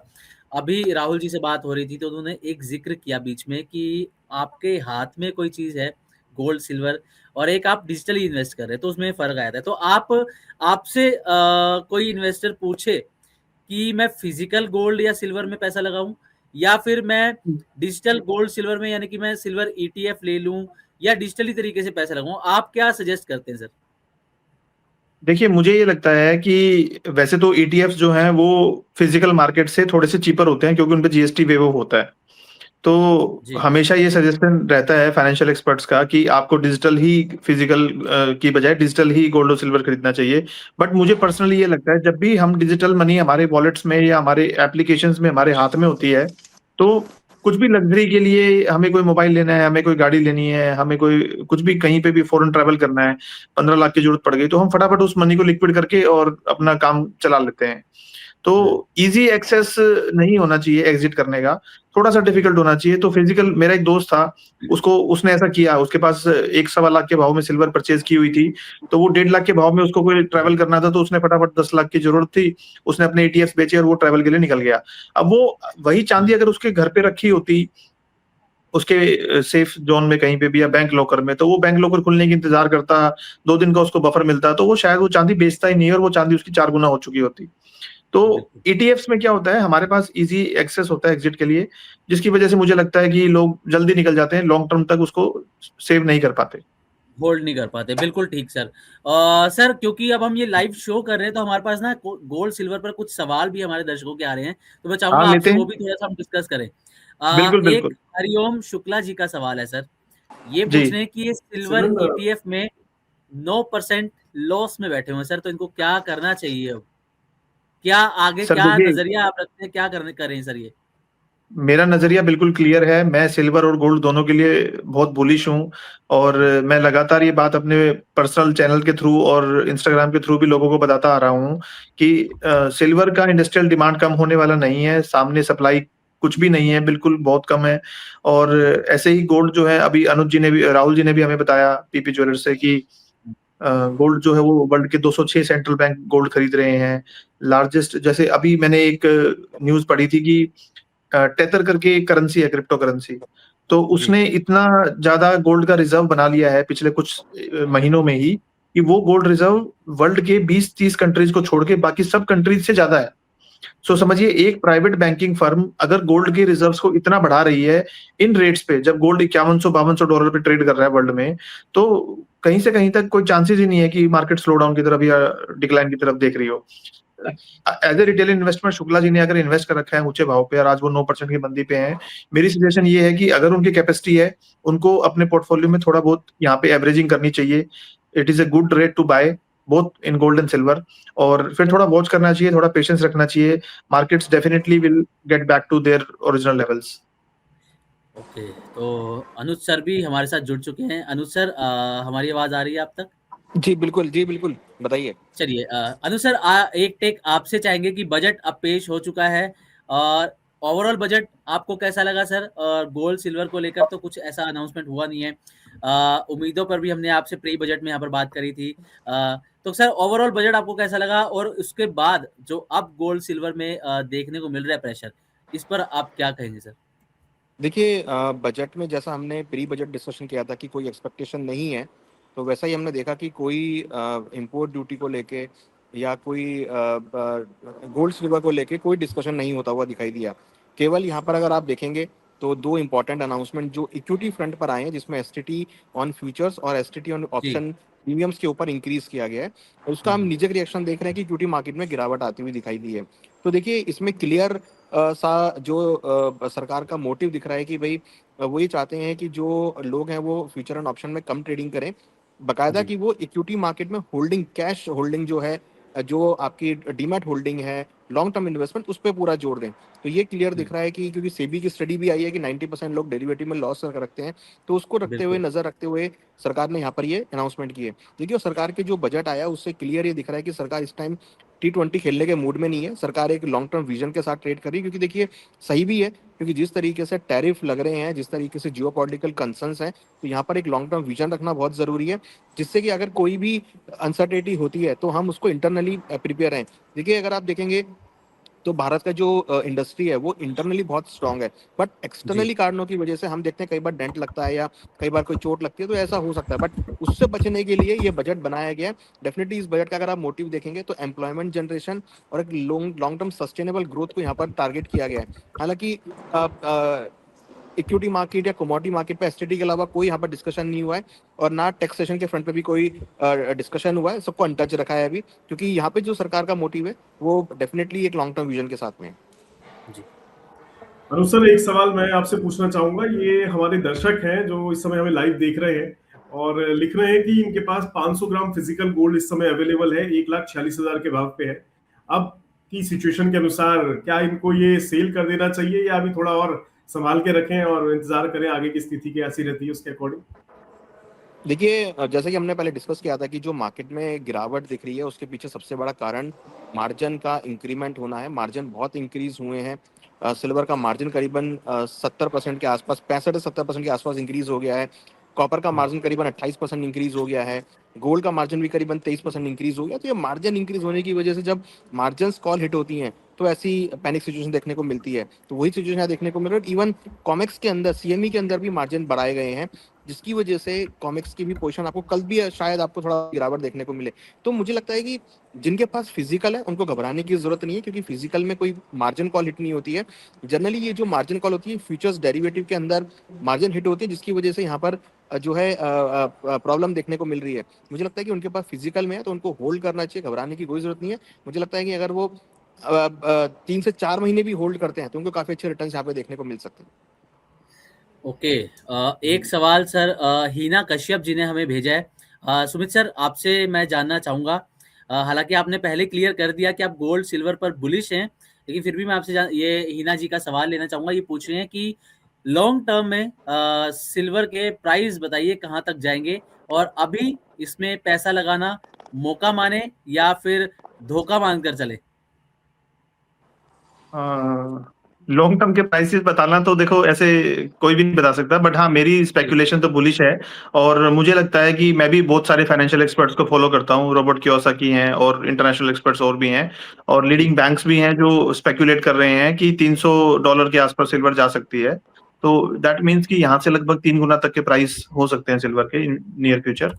अभी राहुल जी से बात हो रही थी तो उन्होंने एक जिक्र किया बीच में कि आपके हाथ में कोई चीज है, गोल्ड सिल्वर, और एक आप डिजिटली इन्वेस्ट कर रहे हैं, तो उसमें फर्क आया था। तो आपसे कोई इन्वेस्टर पूछे कि मैं फिजिकल गोल्ड या सिल्वर में पैसा लगाऊं, या फिर मैं डिजिटल गोल्ड सिल्वर में, यानी कि मैं सिल्वर ईटीएफ ले लूं, या डिजिटली तरीके से पैसा लगाऊं, आप क्या सजेस्ट करते हैं सर? देखिए, मुझे ये लगता है कि वैसे तो ईटीएफ्स जो हैं वो फिजिकल मार्केट से थोड़े से चीपर होते हैं क्योंकि उनपे जीएसटी वेव ऑफ होता है। तो जी। हमेशा ये सजेशन रहता है फाइनेंशियल एक्सपर्ट्स का कि आपको डिजिटल ही फिजिकल की बजाय डिजिटल ही गोल्ड और सिल्वर खरीदना चाहिए। बट मुझे पर्सनली ये लगता है जब भी हम डिजिटल मनी हमारे वॉलेट्स में या हमारे एप्लीकेशंस में हमारे हाथ में होती है, तो कुछ भी लग्ज़री के लिए हमें कोई मोबाइल लेना है, हमें कोई गाड़ी लेनी है, हमें कोई कुछ भी कहीं पे भी फ़ॉरेन ट्रैवल करना है, 15 लाख की ज़रूरत पड़ गई, तो हम फटाफट उस मनी को लिक्विड करके और अपना काम चला लेते हैं। तो ईज़ी एक्सेस नहीं होना चाहिए एग्ज़िट करने का, थोड़ा-सा डिफ़िकल्ट होना चाहिए। तो फिज़िकल मेरा एक दोस्त था, उसने ऐसा किया, उसके पास 1 सवा लाख के भाव में सिल्वर परचेज़ की हुई थी, तो वो 1.5 लाख के भाव में उसको कोई ट्रैवल करना था, तो उसने फटाफट 10 लाख की ज़रूरत थी, उसने अपने ईटीएफ्स बेचे और वो ट्रैवल के लिए निकल गया। अब वो वही चाँदी अगर उसके घर पे रखी होती, उसके सेफ ज़ोन में कहीं पे भी या बैंक लॉकर में, तो वो बैंक लॉकर खुलने की इंतज़ार करता, 2 दिन का उसको बफर मिलता, तो वो शायद वो चाँदी बेचता ही नहीं और वो चाँदी उसकी 4 गुना हो चुकी होती। तो बिल्कुल। ईटीएफ्स में क्या होता है, हमारे पास ईज़ी एक्सेस होता है एग्ज़िट के लिए, जिसकी वजह से मुझे लगता है कि लोग जल्दी निकल जाते हैं, लॉन्ग टर्म तक उसको सेव नहीं कर पाते। होल्ड नहीं कर पाते, बिल्कुल ठीक सर। सर, क्योंकि अब हम ये लाइव शो कर रहे हैं, तो हमारे पास ना गोल्ड सिल्वर पर कुछ सवाल भी हमारे दर्शकों के आ रहे हैं, तो मैं हाँ, चाहूंगा लेते आपसे हैं। वो भी थोड़ा सा हम डिस्कस करें। बिल्कुल, एक बिल्कुल। हरिओम शुक्ला जी का सवाल है सर। ये जी। पूछ रहे हैं कि ये सिल्वर सिमरन, ईटीएफ में 9% लॉस में बैठे हुए हैं सर, तो इनको क्या करना चाहिए अब? क्या आगे सर क्या देखिए, नजरिया आप रखते हैं, क्या करने करें सर ये? मेरा नज़रिया बिल्कुल क्लियर है, मैं सिल्वर और गोल्ड दोनों के लिए बहुत बुलिश हूँ और मैं लगातार ये बात अपने पर्सनल चैनल के थ्रू और इंस्टाग्राम के थ्रू भी लोगों को बताता आ रहा हूँ कि सिल्वर का इंडस्ट्रियल डिमांड कम होने वाला नहीं है, सामने सप्लाई कुछ भी नहीं है, बिल्कुल बहुत कम है और ऐसे ही गोल्ड जो है अभी राहुल जी ने भी हमें बताया पीपी ज्वेलर्स से कि गोल्ड जो है वो वर्ल्ड के 206 सेंट्रल बैंक गोल्ड खरीद रहे हैं। लार्जेस्ट जैसे अभी मैंने एक न्यूज़ पढ़ी थी कि टेथर करके एक करेंसी है, क्रिप्टो करेंसी। तो जी। उसने इतना ज़्यादा गोल्ड का रिज़र्व बना लिया है पिछले कुछ महीनों में ही कि वो गोल्ड रिज़र्व वर्ल्ड के 20-30 कंट्रीज़ को छोड़ के बाकी सब कंट्रीज़ से ज़्यादा है। सो समझिए एक प्राइवेट बैंकिंग फर्म अगर गोल्ड के रिजर्व्स को इतना बढ़ा रही है इन रेट्स पे, जब गोल्ड $5100-5200 पे ट्रेड कर रहा है वर्ल्ड में, तो कहीं से कहीं तक कोई चांसेस ही नहीं है कि मार्केट स्लो डाउन की तरफ या डिक्लाइन की तरफ देख रही हो। As a retail investment Shukla ji ने अगर इन्वेस्ट कर रखा है ऊंचे भाव पे और आज वो 9% की मंदी पे हैं, मेरी सजेशन ये है कि अगर उनकी कैपेसिटी है, उनको अपने पोर्टफोलियो में थोड़ा बहुत यहाँ पे एवरेजिंग करनी चाहिए। It is a good rate to buy both in gold and silver, और फिर थोड़ा वॉच करना चाहिए, थोड़ा पेशेंस रखना चाहिए। Markets definitely will get back to their original levels. Okay, तो अनुज सर भी हमारे साथ जुड़ चुके हैं। अनुज सर, हमारी आवाज आ रही है आप तक? जी बिल्कुल, बताइए। चलिए, अनुज सर, एक टेक आपसे चाहेंगे कि बजट अब पेश हो चुका है और ओवरऑल बजट आपको कैसा लगा सर? और गोल्ड सिल्वर को लेकर तो कुछ ऐसा अनाउंसमेंट हुआ नहीं है, उम्मीदों पर भी हमने आपसे प्री बजट में यहाँ पर बात करी थी। तो सर, ओवरऑल बजट आपको कैसा लगा, और उसके बाद जो अब गोल्ड सिल्वर में देखने को मिल रहा है प्रेशर, इस पर आप क्या कहेंगे सर? देखिए, बजट में जैसा हमने प्री बजट डिस्कशन किया था कि कोई एक्सपेक्टेशन नहीं है, तो वैसा ही हमने देखा कि कोई इम्पोर्ट ड्यूटी को लेके या कोई गोल्ड सिल्वर को लेके कोई डिस्कशन नहीं होता हुआ दिखाई दिया। केवल यहाँ पर अगर आप देखेंगे तो दो इम्पॉर्टेंट अनाउंसमेंट जो इक्विटी फ्रंट पर आए हैं, जिसमें एसटीटी ऑन फ्यूचर्स और एसटीटी ऑन जी। ऑप्शन प्रीमियम्स के ऊपर इंक्रीज किया गया है, और उसका हम नीचे का रिएक्शन देख रहे हैं कि इक्विटी मार्केट में गिरावट आती हुई दिखाई दी है। तो देखिए, इसमें क्लियर सा जो सरकार का मोटिव दिख रहा है कि भाई वो ये चाहते हैं कि जो लोग हैं वो फ्यूचर एंड ऑप्शन में कम ट्रेडिंग करें, बकायदा जी। कि वो इक्विटी मार्केट में होल्डिंग, कैश होल्डिंग जो है, जो आपकी डीमैट होल्डिंग है, लॉन्ग टर्म इन्वेस्टमेंट, उस पर पूरा जोर दें। तो ये क्लियर दिख रहा है कि क्योंकि सेबी की स्टडी भी आई है कि 90% लोग डेरिवेटिव में लॉस रखते हैं, तो उसको रखते हुए, बिल्कुल। नजर रखते हुए सरकार ने यहाँ पर ये अनाउंसमेंट की है। देखिए, और सरकार के जो बजट आया उससे क्लियर ये दिख रहा है कि सरकार इस टाइम T20 खेलने के मूड में नहीं है। सरकार एक लॉन्ग टर्म विजन के साथ ट्रेड कर रही है, क्योंकि देखिए सही भी है, क्योंकि जिस तरीके से टैरिफ लग रहे हैं, जिस तरीके से जियोपॉलिटिकल कंसर्न्स हैं, तो यहाँ पर एक लॉन्ग टर्म विजन रखना बहुत जरूरी है, जिससे कि अगर कोई भी अनसर्टेनिटी होती है तो हम उसको इंटरनली प्रिपेयर हैं। देखिए, अगर आप देखेंगे तो भारत का जो इंडस्ट्री है वो इंटरनली बहुत स्ट्रांग है, बट जी। एक्सटर्नली कारणों की वजह से हम देखते हैं कई बार डेंट लगता है या कई बार कोई चोट लगती है, तो ऐसा हो सकता है, बट उससे बचने के लिए ये बजट बनाया गया है। डेफिनेटली इस बजट का अगर आप मोटिव देखेंगे तो एम्प्लॉयमेंट जनरेशन और एक लॉन्ग टर्म सस्टेनेबल ग्रोथ को यहाँ पर टारगेट किया गया है। हालांकि इक्विटी मार्केट या कमोडिटी मार्केट पे एसटीटी के अलावा कोई यहाँ पर डिस्कशन नहीं हुआ है, और ना टैक्सेशन के फ्रंट पे भी कोई डिस्कशन हुआ है। सबको अनटच रखा है अभी, क्योंकि यहाँ पे जो सरकार का मोटिव है वो डेफिनेटली एक लॉन्ग टर्म विजन के साथ में है। जी। अनुज सर, एक सवाल मैं आपसे पूछना चाहूंगा। ये हमारे दर्शक हैं जो इस समय हमें लाइव देख रहे हैं और लिख रहे हैं कि इनके पास 500 ग्राम फिजिकल गोल्ड इस समय अवेलेबल है, 1,46,000 के भाव पे है। अब की सिचुएशन के अनुसार क्या इनको ये सेल कर देना चाहिए, या अभी थोड़ा और संभाल के रखें और इंतजार करें आगे की स्थिति कैसी रहती है उसके अकॉर्डिंग? देखिए, जैसे कि हमने पहले डिस्कस किया था कि जो मार्केट में गिरावट दिख रही है उसके पीछे सबसे बड़ा कारण मार्जिन का इंक्रीमेंट होना है। मार्जिन बहुत इंक्रीज हुए हैं। सिल्वर का मार्जिन करीबन 70% के आसपास, 65 से 70% के आसपास इंक्रीज हो गया है। कॉपर का मार्जिन करीबन 28% इंक्रीज हो गया है। गोल्ड का मार्जिन भी करीबन 23% इंक्रीज हो गया। तो ये मार्जिन इंक्रीज होने की वजह से जब मार्जिन कॉल हिट होती हैं तो ऐसी पैनिक सिचुएशन देखने को मिलती है। तो वही सिचुएशन यहाँ देखने को मिल रहा है। इवन कॉमेक्स के अंदर, सीएमई के अंदर भी मार्जिन बढ़ाए गए हैं, जिसकी वजह से कॉमिक्स की भी पोजीशन आपको कल भी शायद आपको थोड़ा गिरावट देखने को मिले। तो मुझे लगता है कि जिनके पास फिजिकल है उनको घबराने की जरूरत नहीं है, क्योंकि फिजिकल में कोई मार्जिन कॉल हिट नहीं होती है। जनरली ये जो मार्जिन कॉल होती है फ्यूचर्स डेरिवेटिव के अंदर मार्जिन हिट होती है, जिसकी वजह से यहाँ पर जो है प्रॉब्लम देखने को मिल रही है। मुझे लगता है कि उनके पास फिजिकल में है तो उनको होल्ड करना चाहिए, घबराने की कोई जरूरत नहीं है। मुझे लगता है कि अगर वो 3 से 4 महीने भी होल्ड करते हैं तो उनको काफी अच्छे रिटर्न यहाँ पे देखने को मिल सकते हैं। ओके, एक सवाल सर हीना कश्यप जी ने हमें भेजा है। सुमित सर, आपसे मैं जानना चाहूंगा, हालांकि आपने पहले क्लियर कर दिया कि आप गोल्ड सिल्वर पर बुलिश हैं, लेकिन फिर भी मैं आपसे ये हीना जी का सवाल लेना चाहूंगा। ये पूछ रहे हैं कि लॉन्ग टर्म में सिल्वर के प्राइस बताइए कहाँ तक जाएंगे, और अभी इसमें पैसा लगाना मौका माने या फिर धोखा मानकर चले? लॉन्ग टर्म के प्राइसेस बताना तो देखो ऐसे कोई भी नहीं बता सकता, बट हाँ मेरी स्पेकुलेशन तो बुलिश है। और मुझे लगता है कि मैं भी बहुत सारे फाइनेंशियल एक्सपर्ट्स को फॉलो करता हूँ, रॉबर्ट कियोसाकी हैं और इंटरनेशनल एक्सपर्ट्स और भी हैं, और लीडिंग बैंक्स भी हैं जो स्पेकुलेट कर रहे हैं कि $300 के आसपास सिल्वर जा सकती है। तो दैट मीन्स कि यहाँ से लगभग 3 गुना तक के प्राइस हो सकते हैं सिल्वर के नियर फ्यूचर।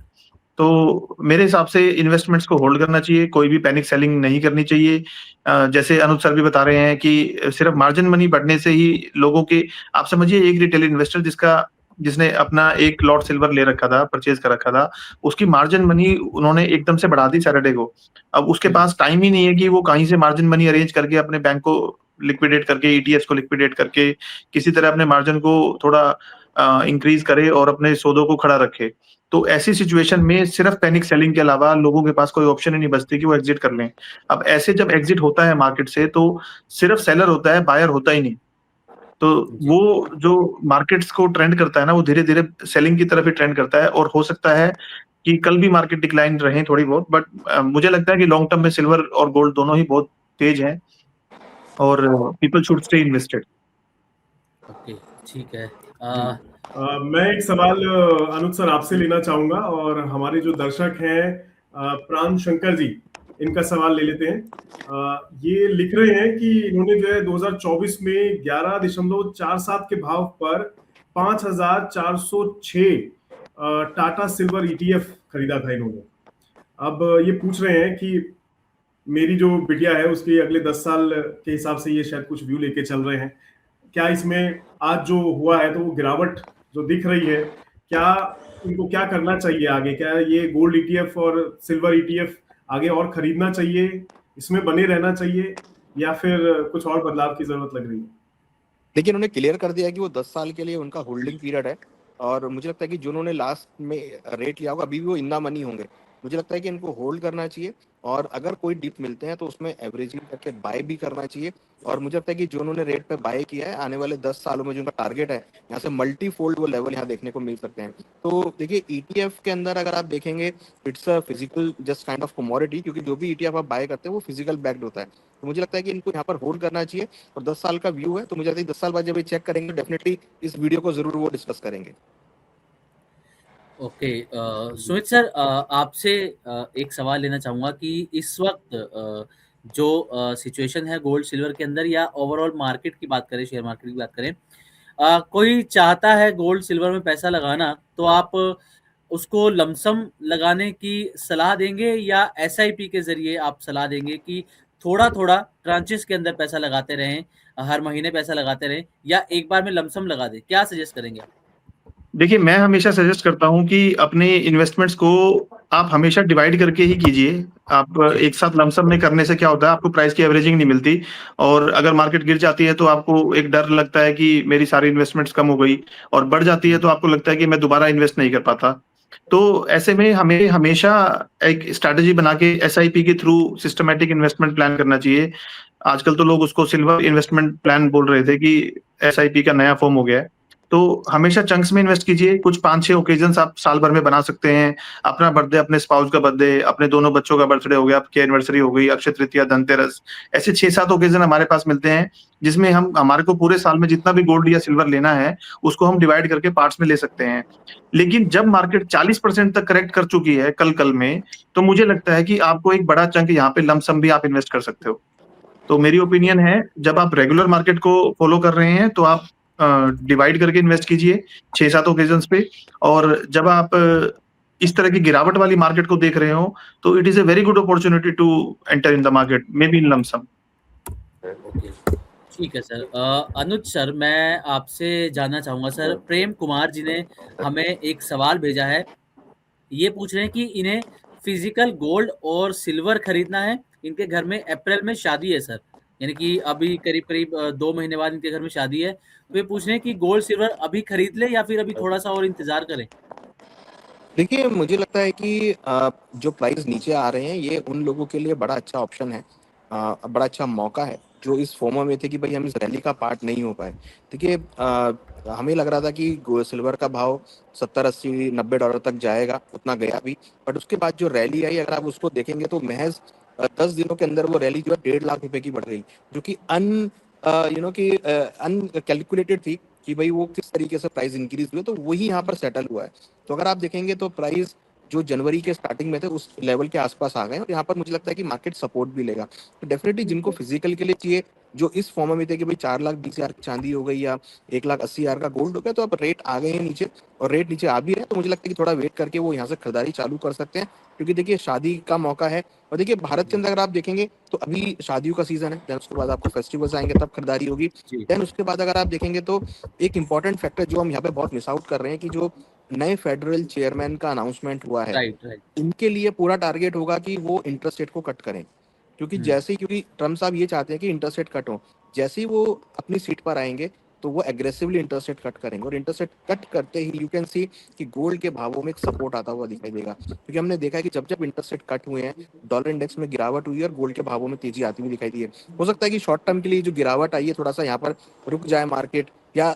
तो मेरे हिसाब से इन्वेस्टमेंट्स को होल्ड करना चाहिए, कोई भी पैनिक सेलिंग नहीं करनी चाहिए। जैसे अनुज सर भी बता रहे हैं कि सिर्फ मार्जिन मनी बढ़ने से ही लोगों के, आप समझिए एक रिटेल इन्वेस्टर जिसका जिसने अपना एक लॉट सिल्वर ले रखा था, परचेज कर रखा था, उसकी मार्जिन मनी उन्होंने एकदम से बढ़ा दी सैटरडे को। अब उसके पास टाइम ही नहीं है कि वो कहीं से मार्जिन मनी अरेंज करके अपने बैंक को लिक्विडेट करके, ईटीएफ को लिक्विडेट करके किसी तरह अपने मार्जिन को थोड़ा इंक्रीज करे और अपने सौदों को खड़ा रखे। तो ऐसी सिचुएशन में सिर्फ पैनिक सेलिंग के अलावा लोगों के पास कोई ऑप्शन ही नहीं बचती कि वो एग्जिट कर लें। अब ऐसे जब एग्जिट होता है मार्केट से तो सिर्फ सेलर होता है, बायर होता ही नहीं। तो वो जो मार्केट्स को ट्रेंड करता है ना, वो धीरे-धीरे सेलिंग की तरफ ही ट्रेंड करता है और हो सकता है कि कल भी मार्केट डिक्लाइन रहे थोड़ी बहुत, बट मुझे लगता है कि लॉन्ग टर्म में सिल्वर और गोल्ड दोनों ही बहुत तेज हैं और people should stay invested. Okay, ठीक है। मैं एक सवाल अनुज सर आपसे लेना चाहूंगा और हमारे जो दर्शक हैं प्राण शंकर जी, इनका सवाल ले लेते हैं। ये लिख रहे हैं कि इन्होंने जो है 2024 में 11.47 के भाव पर 5,406 टाटा सिल्वर ईटीएफ खरीदा था इन्होंने। अब ये पूछ रहे हैं कि मेरी जो बिटिया है उसके अगले 10 साल के हिसाब से ये शायद कुछ व्यू लेके चल रहे हैं, क्या इसमें आज जो हुआ है तो वो गिरावट जो दिख रही है, क्या इनको क्या करना चाहिए आगे? क्या ये गोल्ड ईटीएफ और सिल्वर ईटीएफ आगे और खरीदना चाहिए, इसमें बने रहना चाहिए, या फिर कुछ और बदलाव की जरूरत लग रही है? देखिए, उन्होंने क्लियर कर दिया कि वो 10 साल के लिए उनका होल्डिंग पीरियड है और मुझे लगता है कि जो उन्होंने लास्ट में रेट लिया होगा अभी भी वो इन द मनी होंगे। मुझे लगता है कि इनको होल्ड करना चाहिए और अगर कोई डिप मिलते हैं तो उसमें एवरेजिंग करके बाय भी करना चाहिए। और मुझे लगता है कि जो उन्होंने रेट पे बाय किया है, आने वाले 10 सालों में जो उनका टारगेट है, यहाँ से मल्टी फोल्ड वो लेवल यहाँ देखने को मिल सकते हैं। तो देखिए, ईटीएफ के अंदर अगर आप देखेंगे, it's a physical just kind of commodity, क्योंकि जो भी ईटीएफ आप बाय करते हैं वो फिजिकल बैक्ड होता है। तो मुझे लगता है कि इनको यहाँ पर होल्ड करना चाहिए और 10 साल का व्यू है, तो मुझे लगता है 10 साल बाद जब ये चेक करेंगे डेफिनेटली इस वीडियो को जरूर वो डिस्कस करेंगे। ओके, सुमित सर, आपसे एक सवाल लेना चाहूंगा कि इस वक्त जो सिचुएशन है गोल्ड सिल्वर के अंदर या ओवरऑल मार्केट की बात करें, शेयर मार्केट की बात करें, कोई चाहता है गोल्ड सिल्वर में पैसा लगाना, तो आप उसको लमसम लगाने की सलाह देंगे या एसआईपी के जरिए आप सलाह देंगे कि थोड़ा थोड़ा ट्रांचेस के अंदर पैसा लगाते रहें, हर महीने पैसा लगाते रहें, या एक बार में लमसम लगा दें? क्या सजेस्ट करेंगे आप? देखिए, मैं हमेशा सजेस्ट करता हूँ कि अपने इन्वेस्टमेंट्स को आप हमेशा डिवाइड करके ही कीजिए। आप एक साथ लमसम में करने से क्या होता है, आपको प्राइस की एवरेजिंग नहीं मिलती और अगर मार्केट गिर जाती है तो आपको एक डर लगता है कि मेरी सारी इन्वेस्टमेंट्स कम हो गई, और बढ़ जाती है तो आपको लगता है कि मैं दोबारा इन्वेस्ट नहीं कर पाता। तो ऐसे में हमें हमेशा एक स्ट्रैटेजी बना के एसआईपी के थ्रू सिस्टमैटिक इन्वेस्टमेंट प्लान करना चाहिए। आजकल तो लोग उसको सिल्वर इन्वेस्टमेंट प्लान बोल रहे थे कि एसआईपी का नया फॉर्म हो गया है। तो हमेशा चंक्स में इन्वेस्ट कीजिए। कुछ 5-6 ओकेजन्स आप साल भर में बना सकते हैं। अपना बर्थडे, अपने स्पाउस का बर्थडे, अपने दोनों बच्चों का बर्थडे हो गया, आपकी एनिवर्सरी हो गई, अक्षय तृतीया, धनतेरस, ऐसे 6-7 ओकेजन हमारे पास मिलते हैं, जिसमें हम हमारे को पूरे साल में जितना भी गोल्ड या सिल्वर लेना है, उसको हम डिवाइड करके पार्ट्स में ले सकते हैं। लेकिन जब मार्केट 40% तक करेक्ट कर चुकी है कल में, तो मुझे लगता है कि आपको एक बड़ा चंक यहाँ पे लमसम भी आप इन्वेस्ट कर सकते हो। तो मेरी ओपिनियन है, जब आप रेगुलर मार्केट को फॉलो कर रहे हैं तो आप डिवाइड करके इन्वेस्ट कीजिए 6-7 ओकेजन्स पे, और जब आप इस तरह की गिरावट वाली मार्केट को देख रहे हो तो it is a very good opportunity to enter in the market, maybe in lump sum. ठीक है सर। अनुज सर, मैं आपसे जानना चाहूंगा सर, प्रेम कुमार जी ने हमें एक सवाल भेजा है। ये पूछ रहे हैं कि इन्हें फिजिकल गोल्ड और सिल्वर खरीदना है। इनके घर में अप्रैल में शादी है सर, यानी कि अभी करीब करीब 2 महीने बाद इनके घर में शादी है। तो ये पूछ रहे हैं कि गोल्ड सिल्वर अभी खरीद ले या फिर अभी थोड़ा सा और इंतजार करें? देखिए, मुझे लगता है कि जो प्राइस नीचे आ रहे हैं ये उन लोगों के लिए बड़ा अच्छा ऑप्शन है, बड़ा अच्छा मौका है, जो इस फोमो में थे कि भाई हम इस रैली का पार्ट नहीं हो पाए। देखिए, हमें लग रहा था कि सिल्वर का भाव 70, 80, $90 तक जाएगा, उतना गया भी, बट उसके बाद जो रैली आई, अगर आप उसको देखेंगे तो महज 10 दिनों के अंदर वो रैली जो है 1.5 लाख रुपए की बढ़ गई, जो कि अनकैलकुलेटेड थी कि भाई वो किस तरीके से प्राइस इंक्रीज हुए, तो वही यहाँ पर सेटल हुआ है। तो अगर आप देखेंगे तो प्राइस जो जनवरी के स्टार्टिंग में थे उस लेवल के आसपास आ गए और यहाँ पर मुझे लगता है कि मार्केट सपोर्ट भी लेगा। तो डेफिनेटली जिनको फिजिकल के लिए चाहिए, जो इस फॉर्म में थे कि भाई 4,20,000 की चांदी हो गई या 1,80,000 का गोल्ड हो गया, तो अब रेट आ गए हैं नीचे और रेट नीचे आ भी रहे हैं, तो मुझे लगता है कि थोड़ा वेट करके वो यहाँ से खरीदारी चालू कर सकते हैं, क्योंकि देखिए शादी का मौका है। और देखिए भारत के अंदर अगर आप देखेंगे तो अभी शादियों का सीजन है, देन उसके बाद आपको फेस्टिवल्स आएंगे तब खरीदारी होगी। देन उसके बाद अगर आप देखेंगे तो एक इंपॉर्टेंट फैक्टर जो हम यहाँ पे बहुत मिस आउट कर रहे हैं कि जो नए फेडरल चेयरमैन का अनाउंसमेंट हुआ है, राइट। इनके लिए पूरा टारगेट होगा कि वो इंटरेस्ट रेट को कट करें, क्योंकि जैसे ही, क्योंकि ट्रम्प साहब ये चाहते हैं कि इंटरेस्ट रेट कट हो, जैसे ही वो अपनी सीट पर आएंगे तो वो एग्रेसिवली इंटरेस्ट रेट कट करेंगे और इंटरेस्ट रेट कट करते ही यू कैन सी कि गोल्ड के भावों में एक सपोर्ट आता हुआ दिखाई देगा, क्योंकि हमने देखा है कि जब जब इंटरेस्ट रेट कट हुए हैं डॉलर इंडेक्स में गिरावट हुई है और गोल्ड के भावों में तेजी आती हुई दिखाई दी है। हो सकता है कि शॉर्ट टर्म के लिए जो गिरावट आई है थोड़ा सा यहाँ पर रुक जाए मार्केट, या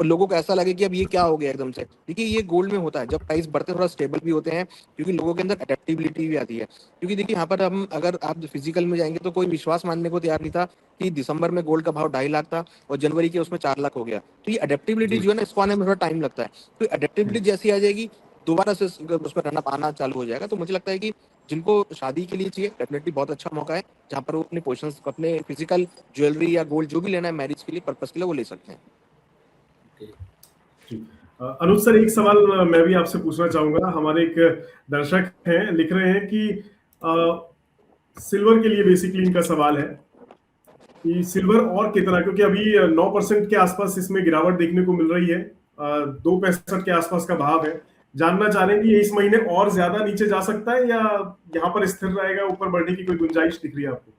लोगों को ऐसा लगे कि अब ये क्या हो गया एकदम से। देखिए ये गोल्ड में होता है, जब प्राइस बढ़ते थोड़ा स्टेबल भी होते हैं, क्योंकि लोगों के अंदर अडेप्टेबिलिटी भी आती है। क्योंकि देखिए यहाँ पर हम अगर आप फिजिकल में जाएंगे तो कोई विश्वास मानने को तैयार नहीं था कि दिसंबर में गोल्ड का भाव 2.5 लाख था और जनवरी के उसमें 4 लाख हो गया। तो ये अडेप्टेबिलिटी जो है ना, इसको आने में थोड़ा टाइम लगता है। तो अडेप्टेबिलिटी जैसी आ जाएगी दोबारा से उसमें रनअप आना चालू हो जाएगा। तो मुझे लगता है कि जिनको शादी के लिए चाहिए डेफिनेटली बहुत अच्छा मौका है, जहाँ पर वो अपने पोजिशंस, अपने फिजिकल ज्वेलरी या गोल्ड जो भी लेना है मैरिज के लिए पर्पस के लिए वो ले सकते हैं। अनुज सर, एक सवाल मैं भी आपसे पूछना चाहूंगा। हमारे एक दर्शक हैं, लिख रहे हैं कि सिल्वर के लिए बेसिकली इनका सवाल है कि सिल्वर और कितना, क्योंकि अभी 9% के आसपास इसमें गिरावट देखने को मिल रही है, 2.65 के आसपास का भाव है। जानना चाह रहे हैं कि ये इस महीने और ज्यादा नीचे जा सकता है या यहाँ पर स्थिर रहेगा, ऊपर बढ़ने की कोई गुंजाइश दिख रही है आपको?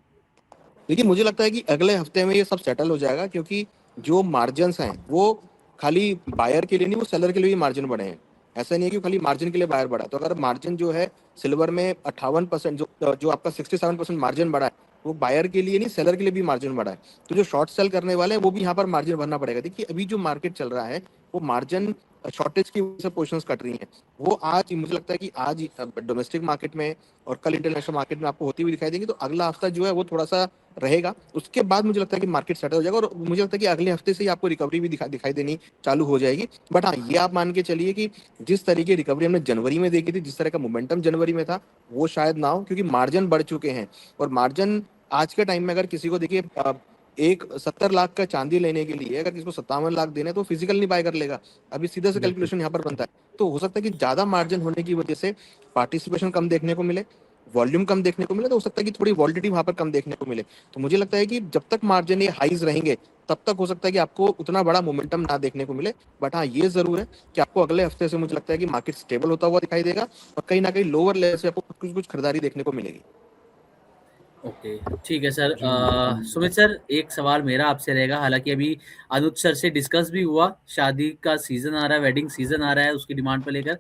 देखिए मुझे लगता है कि अगले हफ्ते में ये सब सेटल हो जाएगा, क्योंकि जो मार्जिन हैं वो खाली बायर के लिए नहीं, वो सेलर के लिए भी मार्जिन बढ़े हैं। ऐसा नहीं है कि खाली मार्जिन के लिए बायर बढ़ा। तो अगर मार्जिन जो है सिल्वर में 58%, जो आपका 67% मार्जिन बढ़ा है, वो बायर के लिए नहीं सेलर के लिए भी मार्जिन बढ़ा है। तो जो शॉर्ट सेल करने वाले हैं वो भी यहाँ पर मार्जिन भरना पड़ेगा। देखिए अभी जो मार्केट चल रहा है वो मार्जिन शॉर्टेज की वजह से पोजिशंस कट रही हैं। वो आज मुझे लगता है कि आज डोमेस्टिक मार्केट में और कल इंटरनेशनल मार्केट में आपको होती हुई दिखाई देंगी। तो अगला हफ्ता जो है वो थोड़ा सा रहेगा, उसके बाद मुझे लगता है कि मार्केट सेटल हो जाएगा और मुझे लगता है कि अगले हफ्ते से ही आपको रिकवरी भी दिखाई देनी चालू हो जाएगी। बट हाँ, ये आप मान के चलिए कि जिस तरीके रिकवरी हमने जनवरी में देखी थी, जिस तरह का मोमेंटम जनवरी में था, वो शायद ना हो, क्योंकि मार्जिन बढ़ चुके हैं। और मार्जिन आज के टाइम में अगर किसी को देखिए एक 70 लाख का चांदी लेने के लिए अगर किसी को 57 लाख देने तो फिजिकल नहीं बाय कर लेगा। अभी सीधा से कैलकुलेशन यहाँ पर बनता है। तो हो सकता है कि ज्यादा मार्जिन होने की वजह से पार्टिसिपेशन कम देखने को मिले, वॉल्यूम कम देखने को मिले, तो हो सकता है कि थोड़ी वॉलिडिटी वहां पर कम देखने को मिले। तो मुझे लगता है कि जब तक मार्जिन ये हाइज रहेंगे तब तक हो सकता है कि आपको उतना बड़ा मोमेंटम ना देखने को मिले। बट हाँ, ये जरूर है कि आपको अगले हफ्ते से मुझे लगता है कि मार्केट स्टेबल होता हुआ दिखाई देगा और कहीं ना कहीं लोअर लेवल से आपको कुछ खरीदारी देखने को मिलेगी। ओके, ठीक है सर। सुमित सर, एक सवाल मेरा आपसे रहेगा। हालांकि अभी अनुज सर से डिस्कस भी हुआ, शादी का सीजन आ रहा है, वेडिंग सीजन आ रहा है, उसकी डिमांड पर लेकर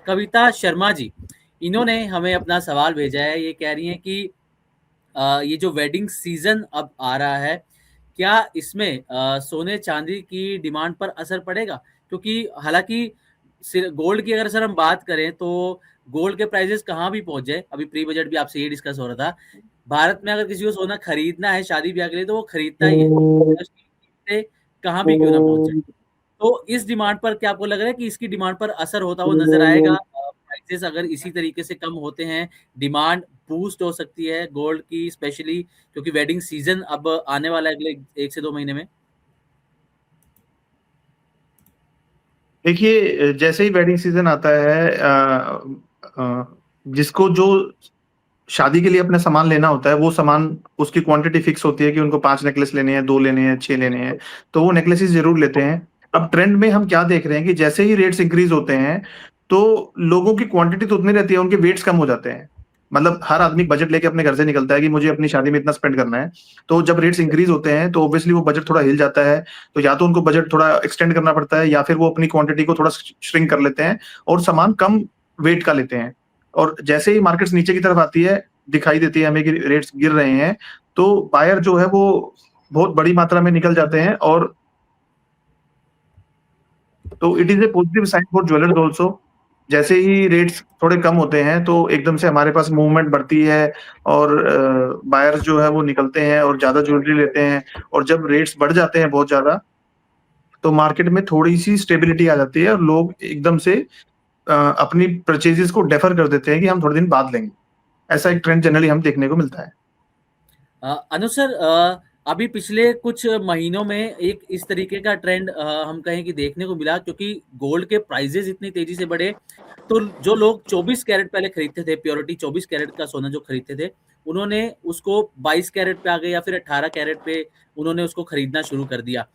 कविता शर्मा जी, इन्होंने हमें अपना सवाल भेजा है। ये कह रही हैं कि ये जो वेडिंग सीजन अब आ रहा है, क्या इसमें सोने चांदी की डिमांड पर असर पड़ेगा? क्योंकि हालांकि गोल्ड की अगर सर हम बात करें तो गोल्ड के प्राइसेस कहाँ भी पहुंच जाए, अभी प्री बजट भी आपसे ये डिस्कस हो रहा था, भारत में अगर किसी को सोना खरीदना है शादी ब्याह के लिए तो वो खरीदता ही है, कहाँ भी क्यों ना पहुंच जाए। तो इस डिमांड पर क्या आपको लग रहा है कि इसकी डिमांड पर असर होता हुआ नजर आएगा? प्राइसेस अगर इसी तरीके से कम होते हैं, डिमांड बूस्ट हो सकती है गोल्ड की, स्पेशली क्योंकि वेडिंग सीजन अब आने वाला है अगले 1 से 2 महीने में। देखिए जैसे ही वेडिंग सीजन आता है, जिसको जो शादी के लिए अपना सामान लेना होता है, वो सामान उसकी क्वांटिटी फिक्स होती है कि उनको 5 नेकलेस लेने हैं, 2 लेने हैं, 6 लेने हैं, तो वो नेकलेसेस जरूर लेते हैं। अब ट्रेंड में हम क्या देख रहे हैं कि जैसे ही रेट्स इंक्रीज होते हैं तो लोगों की क्वांटिटी तो उतनी रहती है, उनके वेट्स कम हो जाते हैं। मतलब हर आदमी बजट लेके अपने घर से निकलता है कि मुझे अपनी शादी में इतना स्पेंड करना है। तो जब रेट्स इंक्रीज होते हैं तो ऑब्वियसली वो बजट थोड़ा हिल जाता है। तो या तो उनको बजट थोड़ा एक्सटेंड करना पड़ता है या फिर वो अपनी क्वांटिटी को थोड़ा श्रिंक कर लेते हैं और सामान कम वेट का लेते हैं। और जैसे ही मार्केट्स नीचे की तरफ आती है, दिखाई देती है हमें कि रेट्स गिर रहे हैं, तो बायर जो है वो बहुत बड़ी मात्रा में निकल जाते हैं। और तो it is a positive sign for jewellers also. जैसे ही रेट्स थोड़े कम होते हैं तो एकदम से हमारे पास मूवमेंट बढ़ती है और बायर्स जो है वो निकलते हैं और ज्यादा ज्वेलरी लेते हैं। और जब रेट्स बढ़ जाते हैं बहुत ज्यादा तो मार्केट में थोड़ी सी स्टेबिलिटी आ जाती है और लोग एकदम से अपनी परचेजेस को डेफर कर देते हैं कि हम थोड़े दिन बाद लेंगे। ऐसा एक ट्रेंड जनरली हम देखने को मिलता है। अनुज सर, अभी पिछले कुछ महीनों में एक इस तरीके का ट्रेंड हम कहें कि देखने को मिला, क्योंकि गोल्ड के प्राइजेस इतनी तेजी से बढ़े, तो जो लोग 24 कैरेट पहले खरीदते थे, प्योरिटी 24 कैरेट का सोना जो खरीदते थे, उन्होंने उसको 22 कैरेट पे आ गए या फिर 18 कैरेट पे उन्होंने उसको खरीदना शुरू कर दिया।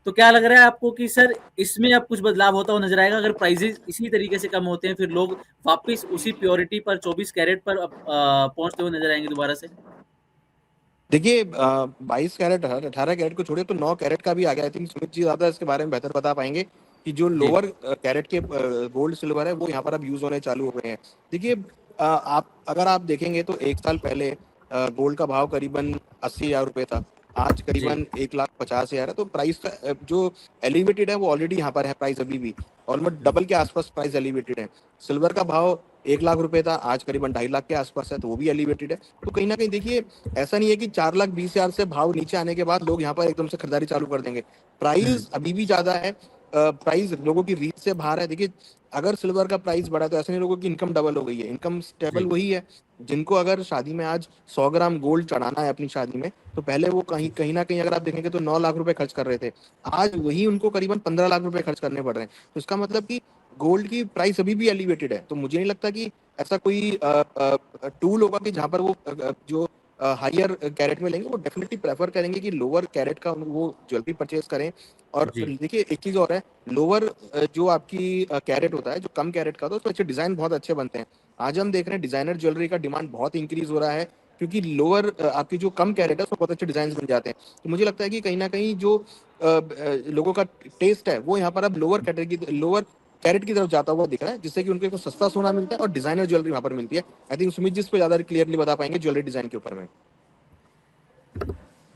तो क्या लग रहा है आपको कि सर इसमें अब कुछ बदलाव होता हुआ नजर आएगा? अगर प्राइजेस इसी तरीके से कम होते हैं, फिर लोग वापस उसी प्योरिटी पर 24 कैरेट पर पहुंचते हुए नजर आएंगे दोबारा से? देखिए 22 कैरेट 18 कैरेट को छोड़िए तो 9 कैरेट का भी आ गया। आई थिंक सुमित जी ज्यादा इसके बारे में बेहतर बता पाएंगे कि जो लोअर कैरेट के गोल्ड सिल्वर है वो यहाँ पर अब यूज होने चालू हो गए हैं। देखिए अगर आप देखेंगे तो 1 साल पहले गोल्ड का भाव करीबन 80,000 रुपए था, आज करीबन 1,50,000 है। तो प्राइस का जो एलिवेटेड है वो ऑलरेडी यहाँ पर है, प्राइस अभी भी ऑलमोस्ट डबल के आसपास प्राइस एलिवेटेड है। सिल्वर का भाव 1 लाख रुपए था, आज करीबन 2.5 लाख के आसपास है, तो वो भी एलिवेटेड है। तो कहीं ना कहीं देखिए ऐसा नहीं है कि 4,20,000 से भाव नीचे आने के बाद लोग यहाँ पर एकदम से खरीदारी चालू कर देंगे। प्राइस अभी भी ज्यादा है, प्राइस लोगों की रीच से बाहर है। देखिए अगर सिल्वर का प्राइस बढ़ा तो ऐसे नहीं लोगों की इनकम डबल हो गई है, इनकम स्टेबल वही है। जिनको अगर शादी में आज 100 ग्राम गोल्ड चढ़ाना है अपनी शादी में, तो पहले वो कहीं ना कहीं अगर आप देखेंगे तो 9 लाख रुपए खर्च कर रहे थे, आज वही उनको करीबन 15 लाख रुपए खर्च करने पड़ रहे हैं। तो इसका मतलब कि गोल्ड की प्राइस अभी भी एलिवेटेड है। तो मुझे नहीं लगता कि ऐसा कोई टूल होगा कि जहां पर वो जो हायर कैरेट में लेंगे वो डेफिनेटली प्रेफर करेंगे कि लोअर कैरेट का वो ज्वेलरी परचेज करें। और देखिए एक चीज और है, लोअर जो आपकी कैरेट होता है, जो कम कैरेट का, तो उसमें अच्छे डिजाइन बहुत अच्छे बनते हैं। आज हम देख रहे हैं डिजाइनर ज्वेलरी का डिमांड बहुत इंक्रीज हो रहा है, क्योंकि लोअर आपकी जो कम कैरेट है उसमें बहुत अच्छे डिजाइन बन जाते हैं। तो मुझे लगता है कि कहीं ना कहीं जो लोगों का टेस्ट है वो यहाँ पर अब लोअर कैटेगरी लोअर कैरेट की तरफ जाता हुआ दिख रहा है, जिससे कि उनको सस्ता सोना मिलता है और डिजाइनर ज्वेलरी वहां पर मिलती है। आई थिंक सुमित जी इस पे ज्यादा क्लियरली बता पाएंगे ज्वेलरी डिजाइन के ऊपर में।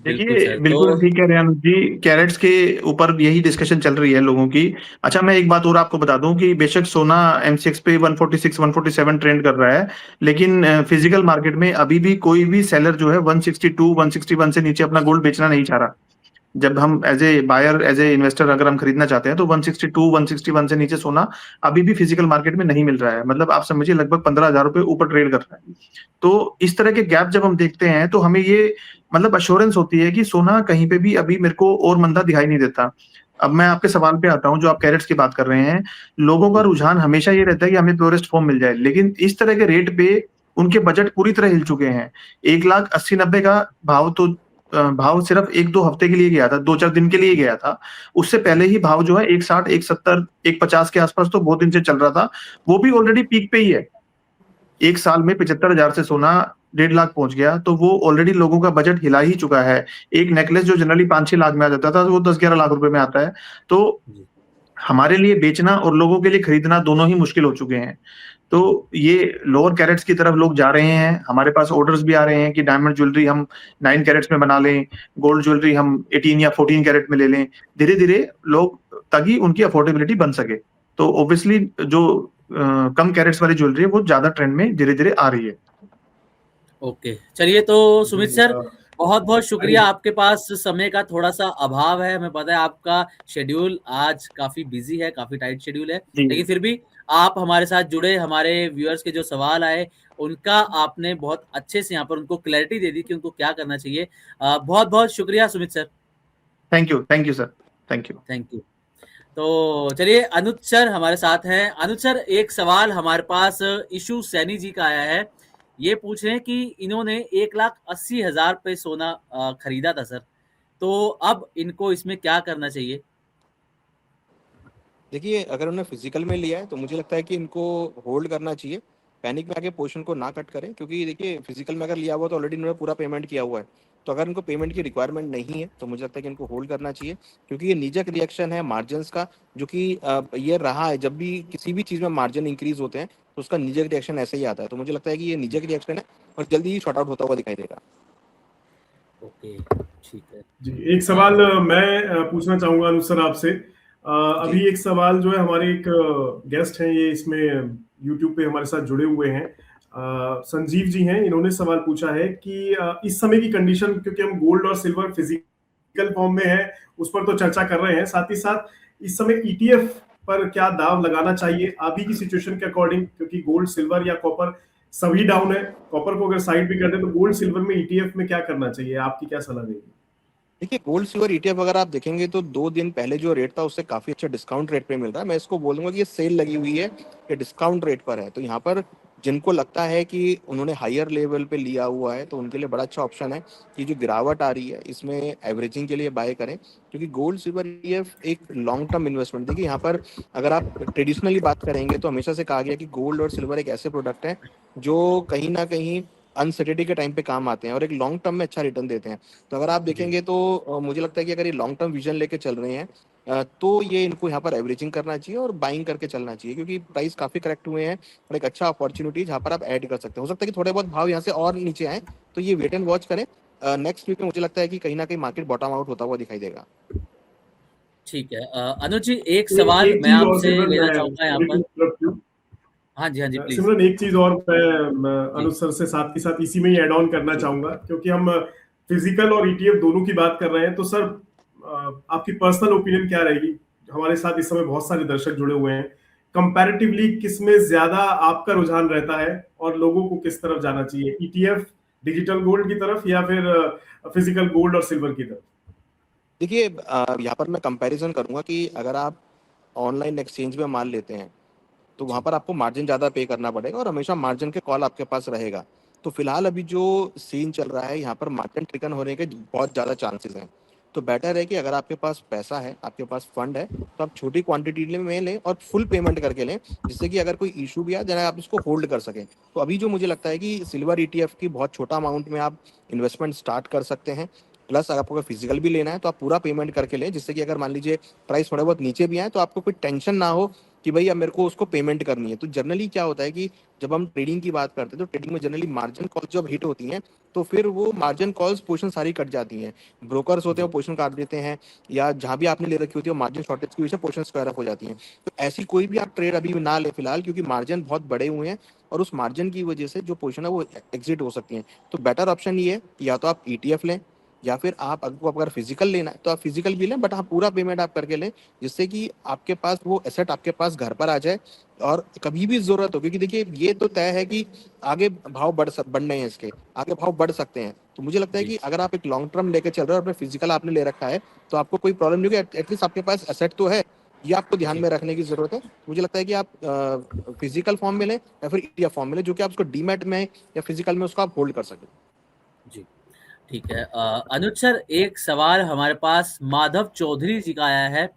देखिए बिल्कुल ठीक कह रहे हैं अनुज जी, कैरेट्स के ऊपर यही डिस्कशन चल रही है लोगों की। अच्छा मैं एक बात और आपको बता दूं कि बेशक सोना एमसीएक्स पे 146 147 ट्रेंड कर रहा है, लेकिन फिजिकल मार्केट में अभी भी कोई भी सेलर जो है 162 161 से नीचे अपना गोल्ड बेचना नहीं चाह रहा। जब हम as a buyer as a investor अगर हम खरीदना चाहते हैं तो 162 161 से नीचे सोना अभी भी फिजिकल मार्केट में नहीं मिल रहा है। मतलब आप समझिए लगभग 15,000 रुपए ऊपर ट्रेड कर रहा है। तो इस तरह के गैप जब हम देखते हैं तो हमें ये मतलब अश्योरेंस होती है कि सोना कहीं पे भी अभी मेरे को और मंदा दिखाई नहीं देता। अब मैं आपके सवाल पे आता हूँ, जो आप कैरेट्स की बात कर रहे हैं, लोगों का रुझान हमेशा ये रहता है कि हमें प्योरेस्ट फॉर्म मिल जाए, लेकिन इस तरह के रेट पे उनके बजट पूरी तरह हिल चुके हैं। 1,80,90 का भाव सिर्फ 1-2 हफ्ते के लिए गया था, 2-4 दिन के लिए गया था। उससे पहले ही भाव जो है 160 170 150 के आसपास तो बहुत दिन से चल रहा था, वो भी ऑलरेडी पीक पे ही है। 1 साल में 75,000 से सोना 1.5 लाख पहुंच गया, तो वो ऑलरेडी लोगों का बजट हिला ही चुका है। एक नेकलेस जो जनरली 5-6 लाख में आ जाता था, वो 10-11 लाख रुपए में आता है। तो हमारे लिए बेचना और लोगों के लिए खरीदना दोनों ही मुश्किल हो चुके हैं। तो ये लोअर कैरेट्स की तरफ लोग जा रहे हैं। हमारे पास ऑर्डर्स भी आ रहे हैं कि डायमंड ज्वेलरी हम 9 कैरेट्स में बना लें, गोल्ड ज्वेलरी हम 18 या 14 कैरेट में ले लें। धीरे-धीरे लोग, ताकि उनकी अफोर्डेबिलिटी बन सके। तो ऑब्वियसली जो कम कैरेट्स वाली ज्वेलरी है वो ज्यादा ट्रेंड में धीरे-धीरे आ रही है। ओके, चलिए तो सुमित सर बहुत बहुत शुक्रिया। आपके पास समय का थोड़ा सा अभाव है, हमें पता है आपका शेड्यूल आज काफी बिजी है, काफी टाइट शेड्यूल है, लेकिन फिर भी आप हमारे साथ जुड़े, हमारे व्यूअर्स के जो सवाल आए उनका आपने बहुत अच्छे से यहाँ पर उनको क्लैरिटी दे दी कि उनको क्या करना चाहिए। बहुत बहुत शुक्रिया Sumit sir. Thank you sir, thank you. तो चलिए अनुज सर हमारे साथ हैं। अनुज सर, एक सवाल हमारे पास इशू सैनी जी का आया है, ये पूछ रहे हैं कि इन्होंने 1,80,000 पे सोना खरीदा था सर, तो अब इनको इसमें क्या करना चाहिए? देखिए अगर उन्होंने फिजिकल में लिया है तो मुझे लगता है कि इनको होल्ड करना चाहिए, पैनिक में आके पोर्शन को ना कट करें, क्योंकि देखिए फिजिकल में अगर लिया हुआ तो ऑलरेडी इन्होंने पूरा पेमेंट किया हुआ है। तो अगर इनको पेमेंट की रिक्वायरमेंट नहीं है तो मुझे लगता है कि इनको होल्ड करना चाहिए, क्योंकि ये निजक रिएक्शन है मार्जिन का, जो कि ये रहा है। जब भी किसी भी चीज़ में मार्जिन इंक्रीज होते हैं तो उसका निजक रिएक्शन ऐसे ही आता है। तो मुझे लगता है कि ये निजक रिएक्शन है और जल्दी ही शॉर्ट आउट होता हुआ दिखाई देगा। ओके, ठीक है जी। एक सवाल मैं पूछना चाहूंगा अनुज सर आपसे। अभी एक सवाल जो है, हमारे एक गेस्ट हैं, ये इसमें यूट्यूब पे हमारे साथ जुड़े हुए हैं, संजीव जी हैं। इन्होंने सवाल पूछा है कि इस समय की कंडीशन, क्योंकि हम गोल्ड और सिल्वर फिजिकल फॉर्म में है उस पर तो चर्चा कर रहे हैं, साथ ही साथ इस समय ETF पर क्या दाव लगाना चाहिए अभी की सिचुएशन के अकॉर्डिंग, क्योंकि गोल्ड, सिल्वर या कॉपर सभी डाउन है। कॉपर को अगर साइड भी कर दे तो गोल्ड सिल्वर में ईटीएफ में क्या करना चाहिए, आपकी क्या सलाह देंगे? देखिए, गोल्ड सिल्वर ईटीएफ अगर आप देखेंगे तो 2 दिन पहले जो रेट था उससे काफी अच्छा डिस्काउंट रेट पे मिल रहा है। मैं इसको बोलूंगा कि ये सेल लगी हुई है, ये डिस्काउंट रेट पर है। तो यहाँ पर जिनको लगता है कि उन्होंने हायर लेवल पे लिया हुआ है तो उनके लिए बड़ा अच्छा ऑप्शन है कि जो गिरावट आ रही है इसमें एवरेजिंग के लिए बाय करें, क्योंकि गोल्ड सिल्वर ईटीएफ एक लॉन्ग टर्म इन्वेस्टमेंट। देखिए, यहाँ पर अगर आप ट्रेडिशनली बात करेंगे तो हमेशा से कहा गया कि गोल्ड और सिल्वर एक ऐसे प्रोडक्ट है जो कहीं ना कहीं अनसर्टेनिटी के टाइम पे काम आते हैं और एक लॉन्ग टर्म में अच्छा रिटर्न देते हैं। तो अगर आप जी देखेंगे तो मुझे लगता है कि अगर ये लॉन्ग टर्म विजन लेके चल रहे हैं तो ये इनको यहाँ पर एवरेजिंग करना चाहिए और बाइंग करके चलना चाहिए, क्योंकि प्राइस काफी करेक्ट हुए हैं और एक अच्छा अपॉर्चुनिटी जहाँ पर आप ऐड कर सकते हैं। हो सकता है कि थोड़े बहुत भाव यहाँ से और नीचे आए, तो ये वेट एंड वॉच करें। नेक्स्ट वीक में मुझे लगता है कि कहीं ना कहीं मार्केट बॉटम आउट होता हुआ दिखाई देगा। ठीक है। अनुज जी, एक एक सवाल एक मैं चीज और आपसे सिमरन, लेना मैं चाहूंगा यहाँ सॉरी टू पर। Interrupt you. हाँ जी, हाँ जी, प्लीज। सिमरन, एक चीज और मैं जी अनुज सर से साथ के साथ इसी में ही ऐड ऑन करना जी चाहूंगा, क्योंकि हम फिजिकल और ईटीएफ दोनों की बात कर रहे हैं। तो सर, आपकी पर्सनल ओपिनियन क्या रहेगी? हमारे साथ इस समय बहुत सारे दर्शक जुड़े हुए हैं। कंपैरेटिवली किसमें ज्यादा आपका रुझान रहता है और लोगों को किस तरफ जाना चाहिए, ईटीएफ, डिजिटल गोल्ड की तरफ या फिर फिजिकल गोल्ड और सिल्वर की तरफ? देखिए, यहाँ पर मैं कंपैरिजन करूंगा कि अगर आप ऑनलाइन एक्सचेंज में माल लेते हैं तो वहां जी पर आपको मार्जिन ज्यादा पे करना पड़ेगा और हमेशा मार्जिन के कॉल आपके पास रहेगा। तो फिलहाल अभी जो सीन चल रहा है यहाँ पर मार्जिन ट्रिगन होने के बहुत ज्यादा चांसेस हैं। तो बेटर है कि अगर आपके पास पैसा है, आपके पास फंड है, तो आप छोटी क्वांटिटी में लें और फुल पेमेंट करके लें, जिससे कि अगर कोई इशू भी आए जरा आप इसको होल्ड कर सकें। तो अभी जो मुझे लगता है कि सिल्वर ईटीएफ की बहुत छोटा अमाउंट में आप इन्वेस्टमेंट स्टार्ट कर सकते हैं। प्लस अगर आपको फिजिकल भी लेना है तो आप पूरा पेमेंट करके लें, जिससे कि अगर मान लीजिए प्राइस थोड़े बहुत नीचे भी आए तो आपको कोई टेंशन ना हो कि भाई अब मेरे को उसको पेमेंट करनी है। तो जनरली क्या होता है कि जब हम ट्रेडिंग की बात करते हैं तो ट्रेडिंग में जनरली मार्जिन कॉल्स जब हिट होती हैं तो फिर वो मार्जिन कॉल्स पोजीशन सारी कट जाती हैं। ब्रोकर्स होते हैं जी वो पोजीशन काट देते हैं, या जहां भी आपने ले रखी होती है मार्जिन शॉर्टेज की वजह से पोजीशन स्क्वायर अप हो जाती हैं। तो ऐसी कोई भी आप ट्रेड अभी ना ले फिलहाल, क्योंकि मार्जिन बहुत बड़े हुए हैं और उस मार्जिन की वजह से जो पोजीशन है वो एग्जिट हो सकती है। तो बेटर ऑप्शन ये है या तो आप ईटीएफ लें, या फिर आप आपको अगर फिजिकल लेना है तो आप फिजिकल भी लें, बट हाँ पूरा पेमेंट आप करके लें, जिससे कि आपके पास वो एसेट आपके पास घर पर आ जाए और कभी भी जरूरत हो। क्योंकि देखिए, ये तो तय है कि आगे भाव बढ़ने हैं, इसके आगे भाव बढ़ सकते हैं। तो मुझे लगता है जी कि अगर आप एक लॉन्ग टर्म लेके चल रहे हो और अपने फिजिकल आपने ले रखा है तो आपको कोई प्रॉब्लम नहीं होगी। एटलीस्ट आपके पास एसेट तो है, ये आपको ध्यान जी में रखने की जरूरत है। मुझे लगता है कि आप फिजिकल फॉर्म में लें या फिर ईटीएफ फॉर्म में लें, जो कि आप उसको डीमैट में या फिजिकल में उसको आप होल्ड कर सकें। जी ठीक है। अनुज सर, एक सवाल हमारे पास माधव चौधरी जी का आया है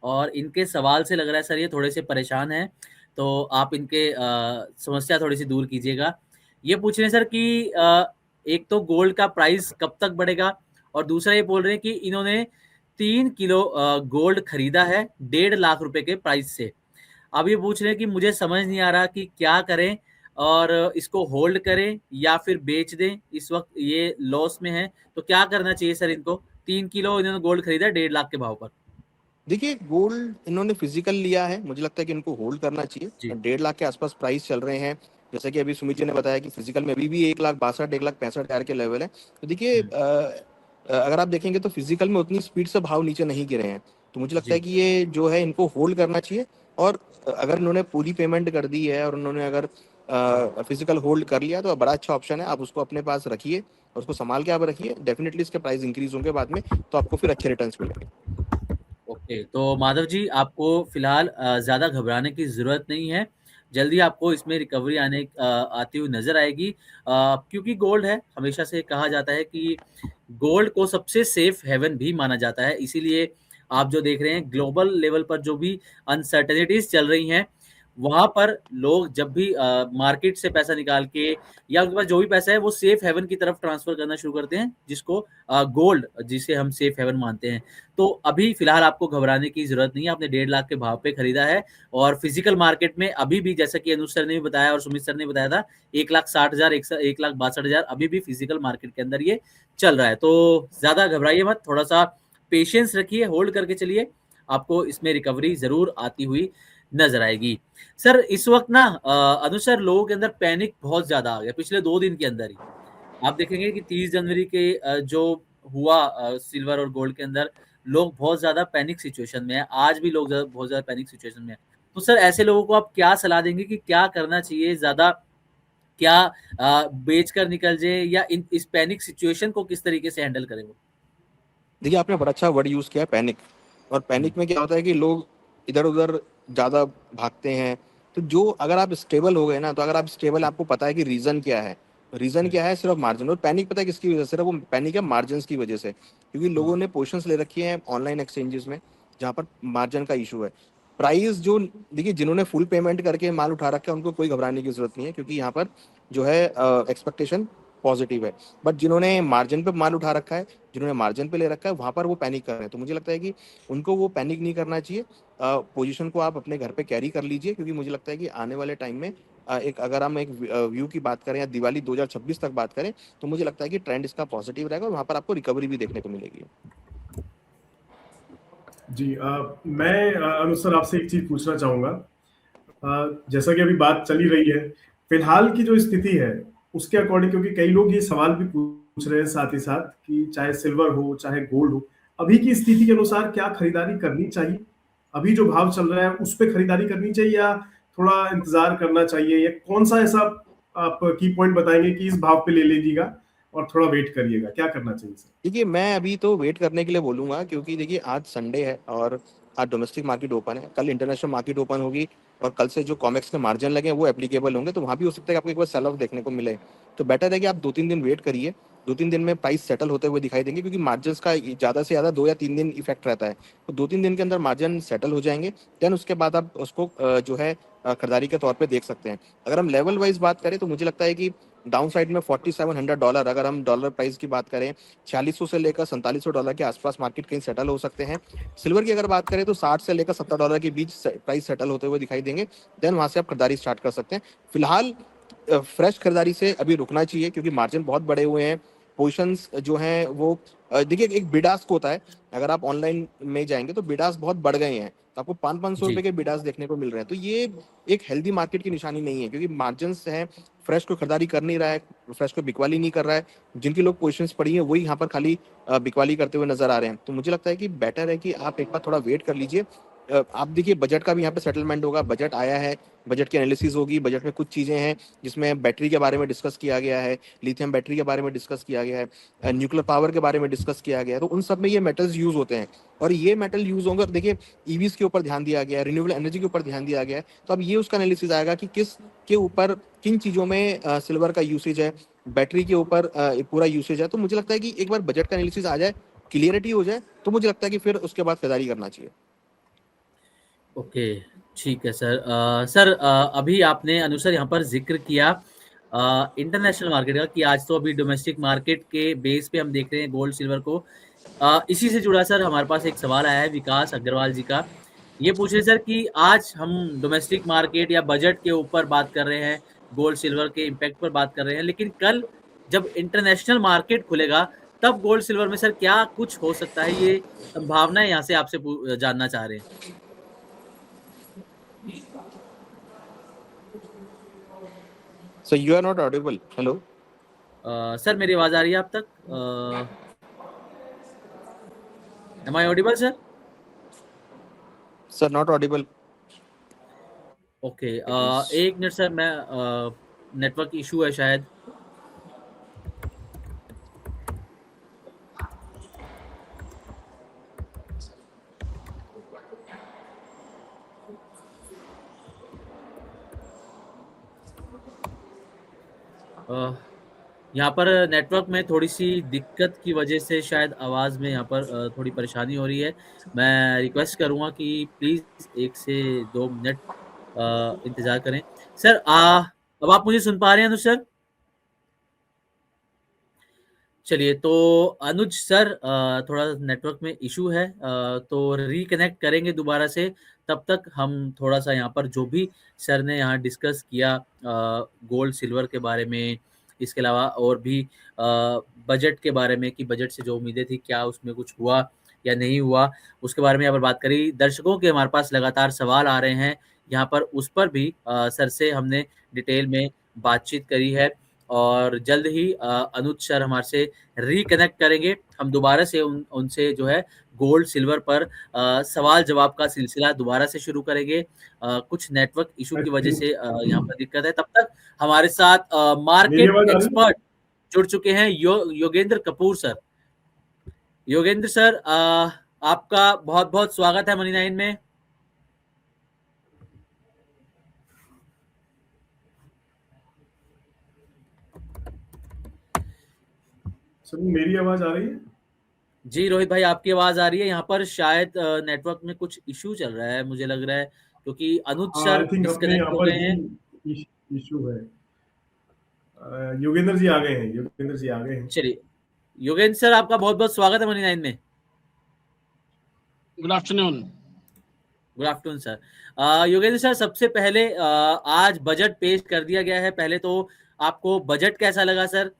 और इनके सवाल से लग रहा है सर ये थोड़े से परेशान हैं, तो आप इनके समस्या थोड़ी सी दूर कीजिएगा। ये पूछ रहे हैं सर कि एक तो गोल्ड का प्राइस कब तक बढ़ेगा, और दूसरा ये बोल रहे हैं कि इन्होंने 3 किलो गोल्ड खरीदा है 1.5 लाख रुपए के प्राइस से। अब ये पूछ रहे हैं कि मुझे समझ नहीं आ रहा कि क्या करें, और इसको होल्ड करें या फिर बेच दें, इस वक्त ये लॉस में है, तो क्या करना चाहिए सर इनको? 3 किलो इन्होंने गोल्ड खरीदा 1.5 लाख के भाव पर। देखिए, गोल्ड इन्होंने फिजिकल लिया है, मुझे लगता है कि इनको होल्ड करना चाहिए। जी 1.5 लाख के आसपास प्राइस चल रहे हैं। जैसे कि अभी सुमित जी ने बताया कि फिजिकल में अभी भी 1,62,000 1,65,000 के लेवल है। तो देखिए, अगर आप देखेंगे तो फिजिकल में उतनी स्पीड से भाव नीचे नहीं गिरे हैं। तो मुझे लगता है जी कि ये जो है इनको होल्ड करना चाहिए। और अगर इन्होंने पूरी पेमेंट कर दी है और उन्होंने अगर फिजिकल होल्ड कर लिया तो बड़ा अच्छा ऑप्शन है, आप उसको अपने पास रखिए और उसको संभाल के आप रखिए। डेफिनेटली इसके प्राइस इंक्रीज होंगे बाद में, तो आपको फिर अच्छे रिटर्न्स मिलेंगे। ओके, तो माधव जी आपको फिलहाल ज़्यादा घबराने की ज़रूरत नहीं है। जल्दी आपको इसमें रिकवरी आती हुई नज़र आएगी, क्योंकि गोल्ड है, हमेशा से कहा जाता है कि गोल्ड को सबसे सेफ हेवन भी माना जाता है। इसीलिए आप जो देख रहे हैं ग्लोबल लेवल पर जो भी अनसर्टेनिटीज चल रही हैं, वहाँ पर लोग जब भी मार्केट से पैसा निकाल के या उनके पास जो भी पैसा है वो सेफ हेवन की तरफ ट्रांसफर करना शुरू करते हैं, जिसको गोल्ड, जिसे हम सेफ हेवन मानते हैं। तो अभी फिलहाल आपको घबराने की जरूरत नहीं है, आपने 1.5 लाख के भाव पे खरीदा है, और फिजिकल मार्केट में अभी भी, जैसा कि अनुज सर ने भी बताया और सुमित सर ने बताया था, 1,60,000 1,62,000 अभी भी फिजिकल मार्केट के अंदर ये चल रहा है। तो ज्यादा घबराइए मत, थोड़ा सा पेशेंस रखिए, होल्ड करके चलिए, आपको इसमें रिकवरी जरूर आती हुई नजर आएगी। सर इस वक्त ना अनुज सर, लोगों के अंदर पैनिक बहुत ज्यादा आ गया पिछले 2 दिन के अंदर ही। आप देखेंगे कि 30 जनवरी के जो हुआ सिल्वर और गोल्ड के अंदर, लोग बहुत ज़्यादा पैनिक सिचुएशन में हैं, आज भी लोग बहुत ज़्यादा पैनिक सिचुएशन में हैं। तो सर ऐसे लोगों को आप क्या सलाह देंगे कि क्या करना चाहिए? ज़्यादा क्या बेच कर निकल जाए या इस पैनिक सिचुएशन को किस तरीके से हैंडल करें वो? देखिए, आपने बड़ा अच्छा वर्ड यूज़ किया है, पैनिक। और पैनिक में क्या होता है कि लोग इधर-उधर ज़्यादा भागते हैं। तो जो अगर आप स्टेबल हो गए ना, तो अगर आप स्टेबल, आपको पता है कि रीज़न क्या है। रीज़न क्या है? सिर्फ मार्जिन। और पैनिक पता है किसकी वजह से? सिर्फ वो पैनिक है मार्जिन्स की वजह से। क्योंकि लोगों ने पोज़ीशंस ले रखी हैं ऑनलाइन एक्सचेंजेस में, जहाँ पर मार्जिन का इश्यू है। प्राइस जो, देखिए, जिन्होंने फुल पेमेंट करके माल उठा रखा है, उनको कोई घबराने की ज़रूरत नहीं है, क्योंकि यहाँ पर जो है एक्सपेक्टेशन पॉजिटिव है। बट जिन्होंने मार्जिन पे माल उठा रखा है, जिन्होंने मार्जिन पे ले रखा है, वहाँ पर वो पैनिक कर रहे हैं। तो मुझे लगता है कि उनको वो पैनिक नहीं करना चाहिए। पोजीशन को आप अपने घर पे कैरी कर लीजिए, क्योंकि मुझे लगता है कि आने वाले टाइम में एक, अगर हम एक व्यू की बात करें या दिवाली 2026 तक बात करें, तो मुझे लगता है कि ट्रेंड इसका पॉजिटिव रहेगा और वहाँ पर आपको रिकवरी भी देखने को मिलेगी। जी, मैं अनुज आपसे एक चीज पूछना चाहूंगा। जैसा कि अभी बात चली रही है, फिलहाल की जो स्थिति है उसके अकॉर्डिंग, क्योंकि कई लोग ये सवाल भी पूछ रहे हैं साथ ही साथ कि चाहे सिल्वर हो चाहे गोल्ड हो, अभी की स्थिति के अनुसार क्या खरीदारी करनी चाहिए? अभी जो भाव चल रहा है उस पे खरीदारी करनी चाहिए या थोड़ा इंतजार करना चाहिए, या कौन सा ऐसा आप की पॉइंट बताएंगे कि इस भाव पे ले लीजिएगा और थोड़ा वेट करिएगा, क्या करना चाहिए सर? देखिए, मैं अभी तो वेट करने के लिए बोलूँगा, क्योंकि देखिए, आज संडे है और आज डोमेस्टिक मार्केट ओपन है। कल इंटरनेशनल मार्केट ओपन होगी और कल से जो कॉमेक्स के मार्जिन लगे हैं वो एप्लीकेबल होंगे, तो वहाँ भी हो सकता है कि आपको एक बार सेल ऑफ देखने को मिले। तो बेटर है कि आप 2-3 दिन वेट करिए। 2-3 दिन में प्राइस सेटल होते हुए दिखाई देंगे, क्योंकि मार्जिन्स का ज़्यादा से ज़्यादा 2 या 3 दिन इफेक्ट रहता है। तो 2-3 दिन के अंदर मार्जिन सेटल हो जाएंगे, देन उसके बाद आप उसको जो है खरीदारी के तौर पे देख सकते हैं। अगर हम लेवल वाइज बात करें, तो मुझे लगता है कि डाउन साइड में $4700, अगर हम डॉलर प्राइस की बात करें, 4600 से लेकर $4700 के आसपास मार्केट कहीं सेटल हो सकते हैं। सिल्वर की अगर बात करें, तो 60 से लेकर $70 के बीच प्राइस सेटल होते हुए दिखाई देंगे। देन वहां से आप खरीदारी स्टार्ट कर सकते हैं। फिलहाल फ्रेश खरीदारी से अभी रुकना चाहिए, क्योंकि मार्जिन बहुत बड़े हुए हैं। पोजिशंस जो हैं वो, देखिए, एक बिडास्क होता है। अगर आप ऑनलाइन में जाएंगे तो बिडास्क बहुत बढ़ गए हैं, तो आपको 500-500 जी। रुपए के बिडास्क देखने को मिल रहे हैं। तो ये एक हेल्दी मार्केट की निशानी नहीं है, क्योंकि मार्जिन्स हैं, फ्रेश को खरीदारी कर नहीं रहा है, फ्रेश को बिकवाली नहीं कर रहा है। जिनकी लोग पोजीशंस पड़ी हैं वही यहाँ पर खाली बिकवाली करते हुए नजर आ रहे हैं। तो मुझे लगता है कि बेटर है कि आप एक बार थोड़ा वेट कर लीजिए। आप देखिए, बजट का भी यहाँ पे सेटलमेंट होगा। बजट आया है, बजट की एनालिसिस होगी। बजट में कुछ चीज़ें हैं जिसमें बैटरी के बारे में डिस्कस किया गया है, लिथियम बैटरी के बारे में डिस्कस किया गया है, न्यूक्लियर पावर के बारे में डिस्कस किया गया है। तो उन सब में ये मेटल्स यूज होते हैं, और ये मेटल यूज होंगे। और देखिए, ईवीज के ऊपर ध्यान दिया गया है, रिन्यूएबल एनर्जी के ऊपर ध्यान दिया गया है। तो अब ये उसका एनालिसिस आएगा कि किस के ऊपर, किन चीज़ों में सिल्वर का यूसेज है, बैटरी के ऊपर पूरा यूसेज है। तो मुझे लगता है कि एक बार बजट का एनालिसिस आ जाए, क्लियरिटी हो जाए, तो मुझे लगता है कि फिर उसके बाद खरीदारी करना चाहिए। ओके, ठीक है सर। सर, अभी आपने अनुसार यहाँ पर ज़िक्र किया इंटरनेशनल मार्केट का कि आज तो अभी डोमेस्टिक मार्केट के बेस पे हम देख रहे हैं गोल्ड सिल्वर को। इसी से जुड़ा सर हमारे पास एक सवाल आया है विकास अग्रवाल जी का। ये पूछ रहे सर कि आज हम डोमेस्टिक मार्केट या बजट के ऊपर बात कर रहे हैं, गोल्ड सिल्वर के इम्पैक्ट पर बात कर रहे हैं, लेकिन कल जब इंटरनेशनल मार्केट खुलेगा तब गोल्ड सिल्वर में सर क्या कुछ हो सकता है? ये संभावनाएँ यहाँ से आपसे जानना चाह रहे हैं। So you are not audible. Hello. Sir मेरी आवाज़ आ रही है आप तक? Am I audible sir? Sir not audible. Okay, एक मिनट सर, मैं नेटवर्क इशू है शायद। यहाँ पर नेटवर्क में थोड़ी-सी दिक्कत की वजह से शायद आवाज़ में यहाँ पर थोड़ी परेशानी हो रही है। मैं रिक्वेस्ट करूँगा कि प्लीज़ 1 से 2 मिनट इंतज़ार करें। सर, अब आप मुझे सुन पा रहे हैं अनुज सर? चलिए, तो अनुज सर, थोड़ा नेटवर्क में इशू है, तो रिकनेक्ट करेंगे दोबारा से। तब तक हम थोड़ा-सा यहाँ पर जो भी सर ने यहाँ डिस्कस किया गोल्ड सिल्वर के बारे में, इसके अलावा और भी बजट के बारे में कि बजट से जो उम्मीदें थी क्या उसमें कुछ हुआ या नहीं हुआ, उसके बारे में यहाँ पर बात करी। दर्शकों के हमारे पास लगातार सवाल आ रहे हैं, यहाँ पर उस पर भी सर से हमने डिटेल में बातचीत करी है। और जल्द ही अनुज सर हमारे से रिकनेक्ट करेंगे। हम दोबारा से उनसे जो है गोल्ड सिल्वर पर सवाल जवाब का सिलसिला दोबारा से शुरू करेंगे। कुछ नेटवर्क इशू की वजह से यहाँ पर दिक्कत है। तब तक हमारे साथ मार्केट एक्सपर्ट जुड़ चुके हैं योगेंद्र कपूर सर। योगेंद्र सर, आपका बहुत बहुत स्वागत है मनी 9 में। सर मेरी आवाज आ रही है? जी रोहित भाई, आपकी आवाज आ रही है। यहाँ पर शायद नेटवर्क में कुछ इशू चल रहा है, मुझे लग रहा है, क्योंकि अनुज सर डिस्कनेक्ट हो गए हैं। इशू है। योगेंद्र जी आ गए हैं। चलिए योगेंद्र सर, आपका बहुत बहुत स्वागत है मनी 9 में। Good afternoon. Good afternoon sir. Yogendra sir, सबसे पहले आज बजट पेश कर दिया गया है। पहले तो आपको बजट कैसा लगा सर,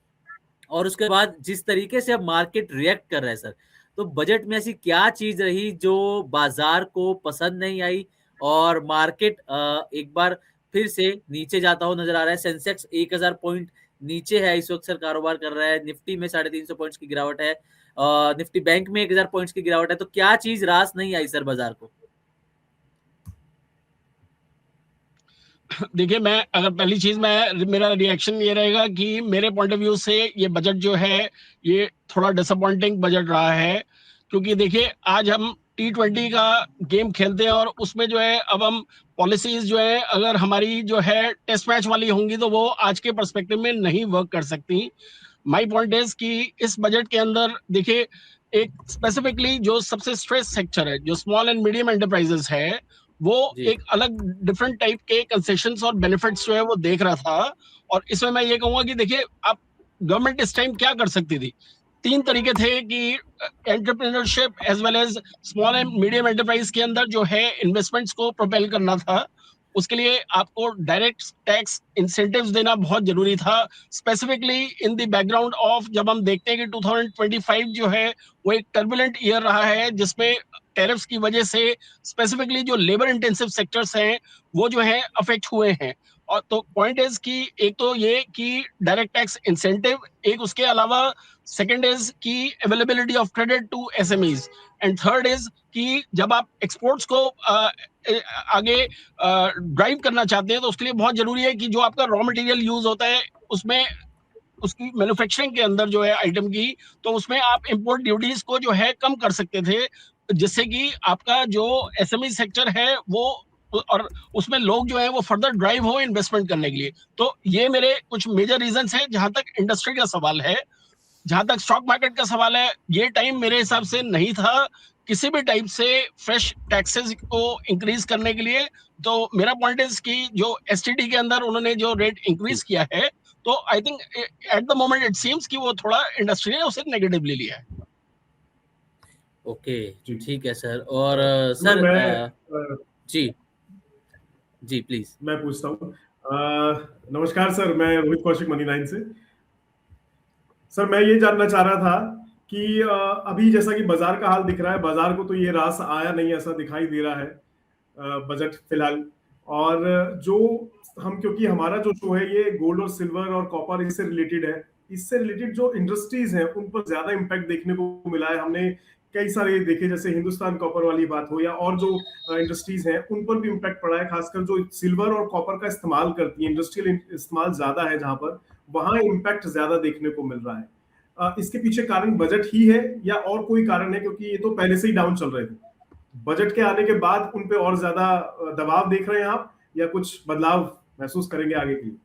और उसके बाद जिस तरीके से अब मार्केट रिएक्ट कर रहा है सर, तो बजट में ऐसी क्या चीज रही जो बाजार को पसंद नहीं आई और मार्केट एक बार फिर से नीचे जाता हो नजर आ रहा है। सेंसेक्स 1000 पॉइंट नीचे है इस वक्त सर, कारोबार कर रहा है। निफ्टी में 350 पॉइंट्स की गिरावट है। निफ्टी बैंक में 1000 पॉइंट्स की गिरावट है। तो क्या चीज रास नहीं आई सर बाजार को? देखिए, मैं अगर पहली चीज मेरा रिएक्शन ये रहेगा कि मेरे पॉइंट ऑफ व्यू से ये बजट जो है ये थोड़ा डिसअपॉइंटिंग बजट रहा है। क्योंकि देखिए, आज हम T20 का गेम खेलते हैं और उसमें जो है अब हम पॉलिसीज जो है अगर हमारी जो है टेस्ट मैच वाली होंगी तो वो आज के पर्सपेक्टिव में नहीं वर्क कर सकती। माय पॉइंट इज कि इस बजट के अंदर देखिए, एक स्पेसिफिकली जो सबसे स्ट्रेस सेक्टर है, जो स्मॉल एंड मीडियम एंटरप्राइजेस है, वो एक अलग डिफरेंट टाइप के कंसेशंस और बेनिफिट्स जो है वो देख रहा था। और इसमें मैं ये कहूंगा कि देखिए, आप गवर्नमेंट इस टाइम क्या कर सकती थी? 3 तरीके थे कि entrepreneurship as well as small and medium enterprise के अंदर जो है इन्वेस्टमेंट्स को प्रोपेल करना था। उसके लिए आपको डायरेक्ट टैक्स इंसेंटिव्स देना बहुत जरूरी था, specifically in the background of जब हम देखते हैं कि 2025 जो है वो एक टर्बुलेंट ईयर रहा है, जिसमें टैरिफ्स की वजह से स्पेसिफिकली जो लेबर इंटेंसिव सेक्टर्स हैं वो जो है अफेक्ट हुए हैं। और तो पॉइंट इज कि एक तो ये कि डायरेक्ट टैक्स इंसेंटिव, एक उसके अलावा सेकंड इज कि availability of credit to SMEs, and third is कि जब आप एक्सपोर्ट्स को आगे ड्राइव करना चाहते हैं तो उसके लिए बहुत जरूरी है कि जो आपका रॉ मटेरियल यूज होता है उसमें उसकी मैन्युफैक्चरिंग के अंदर जो है आइटम की, तो उसमें आप इंपोर्ट ड्यूटीज को जो है कम कर सकते थे, जिससे कि आपका जो एसएमई सेक्टर है वो और उसमें लोग जो है वो फर्दर ड्राइव हो इन्वेस्टमेंट करने के लिए। तो ये मेरे कुछ मेजर रीजंस हैं। जहां तक इंडस्ट्री का सवाल है, जहां तक स्टॉक मार्केट का सवाल है, ये टाइम मेरे हिसाब से नहीं था किसी भी टाइप से फ्रेश टैक्सेस को इंक्रीज करने के लिए। तो मेरा पॉइंट इज कि जो एसटीटी के अंदर उन्होंने जो रेट इंक्रीज किया है, तो I think at the moment it seems कि वो थोड़ा इंडस्ट्री ने उसे नेगेटिवली लिया है। ओके, ठीक है सर। और सर जी जी प्लीज मैं पूछता हूँ। नमस्कार सर, मैं रोहित कौशिक मनी 9 से। सर मैं ये जानना चाह रहा था कि अभी जैसा कि बाजार का हाल दिख रहा है, बाजार को तो ये रास आया नहीं ऐसा दिखाई दे रहा है बजट फिलहाल। और जो हम, क्योंकि हमारा जो शो है ये गोल्ड और सिल्वर और कॉपर इससे रिलेटेड है, इससे रिलेटेड जो इंडस्ट्रीज हैं उन पर ज्यादा इम्पैक्ट देखने को मिला है। हमने कई सारे देखे, जैसे हिंदुस्तान कॉपर वाली बात हो या और जो इंडस्ट्रीज हैं उन पर भी इम्पैक्ट पड़ा है। खासकर जो सिल्वर और कॉपर का इस्तेमाल करती है, इंडस्ट्रियल इस्तेमाल ज्यादा है जहां पर, वहां इम्पैक्ट ज्यादा देखने को मिल रहा है। इसके पीछे कारण बजट ही है या और कोई कारण है? क्योंकि ये तो पहले से ही डाउन चल रहे थे, बजट के आने के बाद उन पे और ज्यादा दबाव देख रहे हैं आप, या कुछ बदलाव महसूस करेंगे आगे के लिए?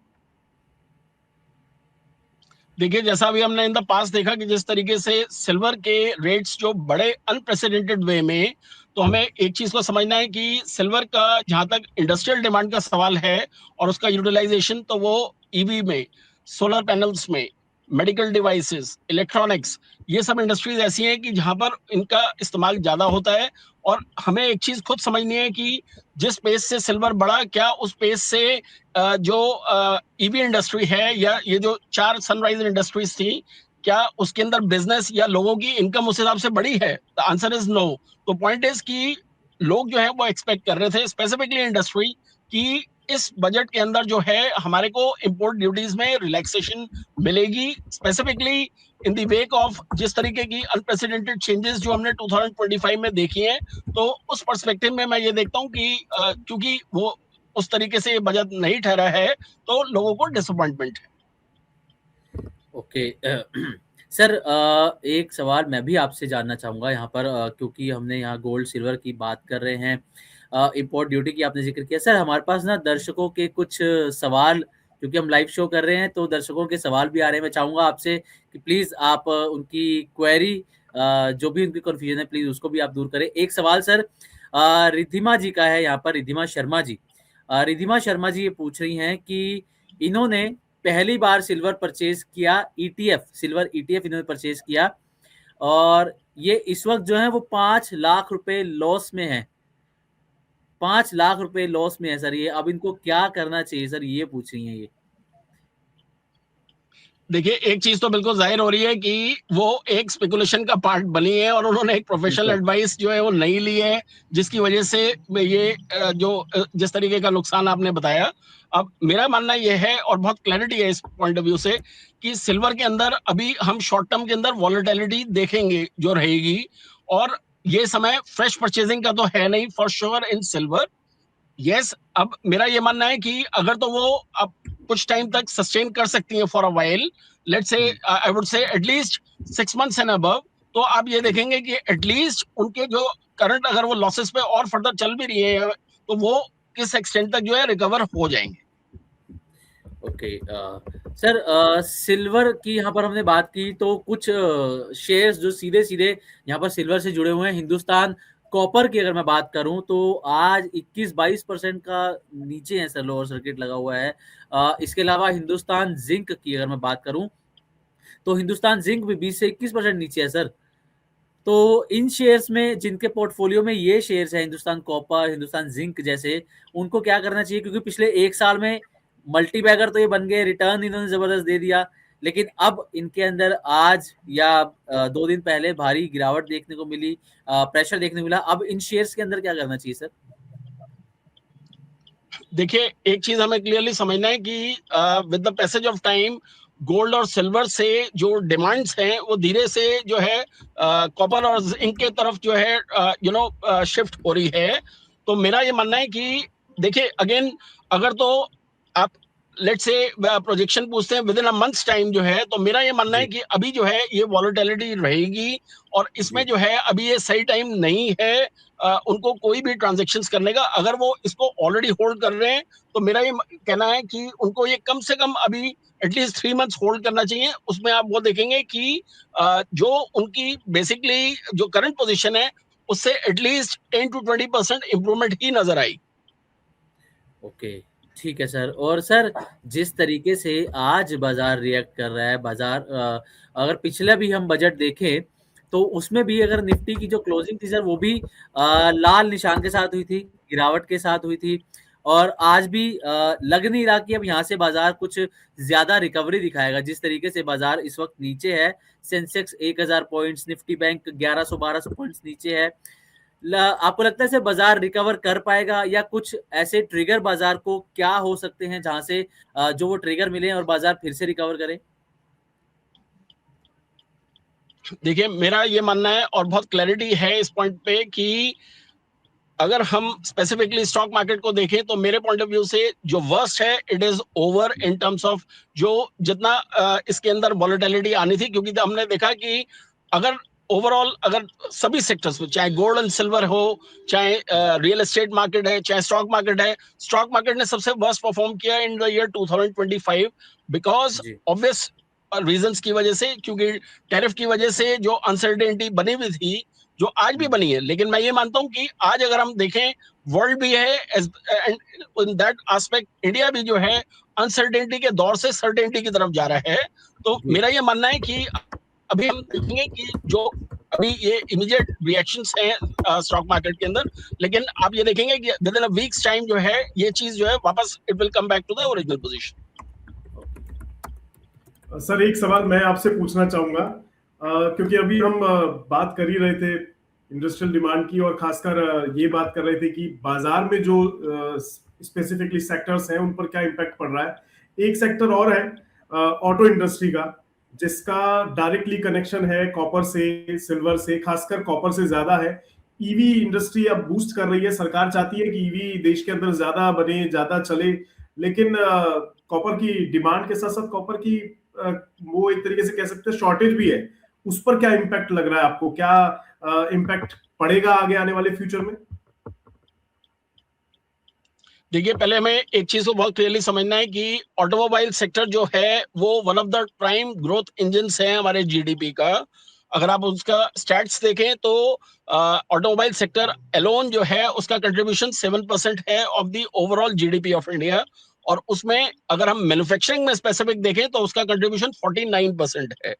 देखिए, जैसा अभी हमने इन द पास देखा कि जिस तरीके से सिल्वर के रेट्स जो बड़े अनप्रेसिडेंटेड वे में, तो हमें एक चीज को समझना है कि सिल्वर का जहां तक इंडस्ट्रियल डिमांड का सवाल है और उसका यूटिलाइजेशन, तो वो ईवी में, सोलर पैनल्स में, मेडिकल डिवाइसेस, इलेक्ट्रॉनिक्स, ये सब इंडस्ट्रीज ऐसी हैं कि जहां पर इनका इस्तेमाल ज्यादा होता है। और हमें एक चीज खुद समझनी है कि जिस पेस से सिल्वर बढ़ा, क्या उस पेस से जो ईवी इंडस्ट्री है या ये जो 4 सनराइज इंडस्ट्रीज थी, क्या उसके अंदर बिजनेस या लोगों की इनकम उस हिसाब से बढ़ी है? The answer is no. तो पॉइंट इज कि लोग जो है वो एक्सपेक्ट कर रहे थे, स्पेसिफिकली इंडस्ट्री, कि इस बजट के अंदर जो है हमारे को इंपोर्ट ड्यूटीज में रिलैक्सेशन मिलेगी, specifically in the wake of जिस तरीके की अनप्रेसिडेंटेड चेंजेस जो हमने 2025 में देखी हैं। तो उस पर्सपेक्टिव में मैं ये देखता हूँ कि क्योंकि वो उस तरीके से बजट नहीं ठहरा है तो लोगों को डिसअपॉइंटमेंट है। ओके सर, एक सवाल मैं भी आपसे जानना चाहूँगा यहाँ पर, क्योंकि हमने यहाँ गोल्ड सिल्वर की बात कर रहे हैं, इंपोर्ट ड्यूटी की आपने जिक्र किया। सर, हमारे पास ना दर्शकों के कुछ सवाल, क्योंकि हम लाइव शो कर रहे हैं तो दर्शकों के सवाल भी आ रहे हैं। मैं चाहूँगा आपसे कि प्लीज़ आप उनकी क्वेरी, जो भी उनकी कन्फ्यूजन है, प्लीज़ उसको भी आप दूर करें। एक सवाल सर रिद्धिमा जी का है यहाँ पर, रिद्धिमा शर्मा जी। रिद्धिमा शर्मा जी ये पूछ रही हैं कि इन्होंने पहली बार सिल्वर परचेज किया, ईटीएफ, सिल्वर ईटीएफ इन्होंने परचेज किया, और ये इस वक्त जो है वो 5 लाख रुपए लॉस में है। 5 लाख रुपए लॉस में है सर ये। अब इनको क्या करना चाहिए सर, ये पूछ रही हैं ये। देखिए, एक चीज तो बिल्कुल जाहिर हो रही है कि वो एक स्पेकुलेशन का पार्ट बनी है और उन्होंने एक प्रोफेशनल एडवाइस जो है वो नहीं ली है, जिसकी वजह से ये जिस तरीके का नुकसान आपने बताया। अब मेरा मानना ये है, और बहुत क्लैरिटी है इस पॉइंट ऑफ व्यू से, कि सिल्वर के अंदर अभी हम शॉर्ट टर्म के अंदर वॉलेटिलिटी देखेंगे जो रहेगी, और ये समय फ्रेश परचेजिंग का तो है नहीं for sure in silver. Yes, अब मेरा ये मानना है कि अगर तो वो अब कुछ टाइम तक सस्टेन कर सकती है for a while, let's say I would say at least 6 months and above, तो आप ये देखेंगे कि एटलीस्ट उनके जो करंट, अगर वो लॉसेस पे और फर्दर चल भी रही है तो वो किस एक्सटेंट तक जो है रिकवर हो जाएंगे। ओके सर, सिल्वर की यहाँ पर हमने बात की, तो कुछ शेयर्स जो सीधे सीधे यहाँ पर सिल्वर से जुड़े हुए हैं। हिंदुस्तान कॉपर की अगर मैं बात करूं तो आज 21-22% का नीचे है सर, लोअर सर्किट लगा हुआ है। इसके अलावा हिंदुस्तान जिंक की अगर मैं बात करूं तो हिंदुस्तान जिंक भी 20 से 21% नीचे है सर। तो इन शेयर्स में, जिनके पोर्टफोलियो में ये शेयर्स है, हिंदुस्तान कॉपर, हिंदुस्तान जिंक जैसे, उनको क्या करना चाहिए? क्योंकि पिछले 1 साल में मल्टी बैगर तो ये बन गए, रिटर्न इन्होंने जबरदस्त दे दिया, लेकिन अब इनके अंदर आज या 2 दिन पहले भारी गिरावट देखने को मिली, प्रेशर देखने को मिला। अब इन शेयर्स के अंदर क्या करना चाहिए सर? देखिए, एक चीज हमें क्लियरली समझना है कि with the passage of time gold और सिल्वर से जो डिमांड्स हैं वो धीरे से जो है कॉपर और जिंक के तरफ जो है शिफ्ट हो रही है। तो मेरा ये मानना है कि देखिए, अगेन अगर तो आप लेट्स से प्रोजेक्शन पूछते हैं with in a months time जो है, तो मेरा ये मानना है कि अभी जो है ये वॉलेटिलिटी रहेगी, और इसमें जो है अभी ये सही टाइम नहीं है उनको कोई भी ट्रांजेक्शंस करने का। अगर वो इसको ऑलरेडी होल्ड कर रहे हैं तो मेरा ये कहना है कि उनको ये कम से कम अभी एटलीस्ट 3 months होल्ड करना चाहिए। उसमें आप वो देखेंगे कि जो उनकी बेसिकली जो करंट पोजीशन है उससे एटलीस्ट 10 to 20% इंप्रूवमेंट ही नजर आई। ओके, ठीक है सर। और सर, जिस तरीके से आज बाजार रिएक्ट कर रहा है, बाजार अगर पिछला भी हम बजट देखें तो उसमें भी अगर निफ्टी की जो क्लोजिंग थी सर, वो भी लाल निशान के साथ हुई थी, गिरावट के साथ हुई थी, और आज भी लग नहीं रहा कि अब यहाँ से बाजार कुछ ज्यादा रिकवरी दिखाएगा। जिस तरीके से बाजार इस वक्त नीचे है, Sensex 1000 points, Nifty bank 1100-1200 points नीचे है। आपको लगता है सर बाजार रिकवर कर पाएगा, या कुछ ऐसे ट्रिगर बाजार को क्या हो सकते हैं जहां से जो वो ट्रिगर मिले और बाजार फिर से रिकवर करे? देखिए, मेरा ये मानना है और बहुत क्लैरिटी है इस पॉइंट पे कि अगर हम स्पेसिफिकली स्टॉक मार्केट को देखें तो मेरे पॉइंट ऑफ व्यू से जो वर्स्ट है it is over in terms of जो जितना इसके अंदर वॉलेटिलिटी आनी थी, क्योंकि हमने देखा कि अगर ओवरऑल अगर सभी सेक्टर्स में, चाहे गोल्ड एंड सिल्वर हो, चाहे रियल एस्टेट मार्केट है, चाहे स्टॉक मार्केट है, स्टॉक मार्केट ने सबसे वर्स्ट परफॉर्म किया in the year 2025 because obvious reasons की वजह से, क्योंकि टैरिफ की वजह से जो अनसर्टेनिटी बनी हुई थी, जो आज भी बनी है। लेकिन मैं ये मानता हूं कि आज अगर हम देखें वर्ल्ड भी है and in that aspect India भी जो है अनसर्टेनिटी के दौर से सर्टेनिटी की तरफ जा रहा है। तो मेरा ये मानना है कि अभी हम देखेंगे कि जो अभी ये इमीडिएट रिएक्शंस हैं स्टॉक मार्केट के अंदर, लेकिन आप ये देखेंगे कि within a weeks time जो है ये चीज जो है वापस it will come back to the original position. Sir, एक सवाल मैं आपसे पूछना चाहूंगा, क्योंकि अभी हम बात कर ही रहे थे इंडस्ट्रियल डिमांड की, और खासकर ये बात कर रहे थे कि बाजार में जो स्पेसिफिकली सेक्टर्स हैं उन पर क्या इम्पैक्ट पड़ रहा है। एक सेक्टर और है ऑटो इंडस्ट्री का, जिसका डायरेक्टली कनेक्शन है कॉपर से, सिल्वर से, खासकर कॉपर से ज्यादा है। ईवी इंडस्ट्री अब बूस्ट कर रही है, सरकार चाहती है कि ईवी देश के अंदर ज्यादा बने, ज्यादा चले, लेकिन कॉपर की डिमांड के साथ साथ कॉपर की वो एक तरीके से कह सकते हैं शॉर्टेज भी है। उस पर क्या इम्पैक्ट लग रहा है आपको, क्या इम्पैक्ट पड़ेगा आगे आने वाले फ्यूचर में? देखिए, पहले हमें एक चीज को बहुत क्लियरली समझना है कि ऑटोमोबाइल सेक्टर जो है वो one of the prime growth engines है हमारे जीडीपी का। अगर आप उसका स्टैट्स देखें तो ऑटोमोबाइल सेक्टर अलोन जो है उसका कंट्रीब्यूशन 7% है of the overall GDP of India, और उसमें अगर हम मैन्युफैक्चरिंग में स्पेसिफिक देखें तो उसका कंट्रीब्यूशन 49% है।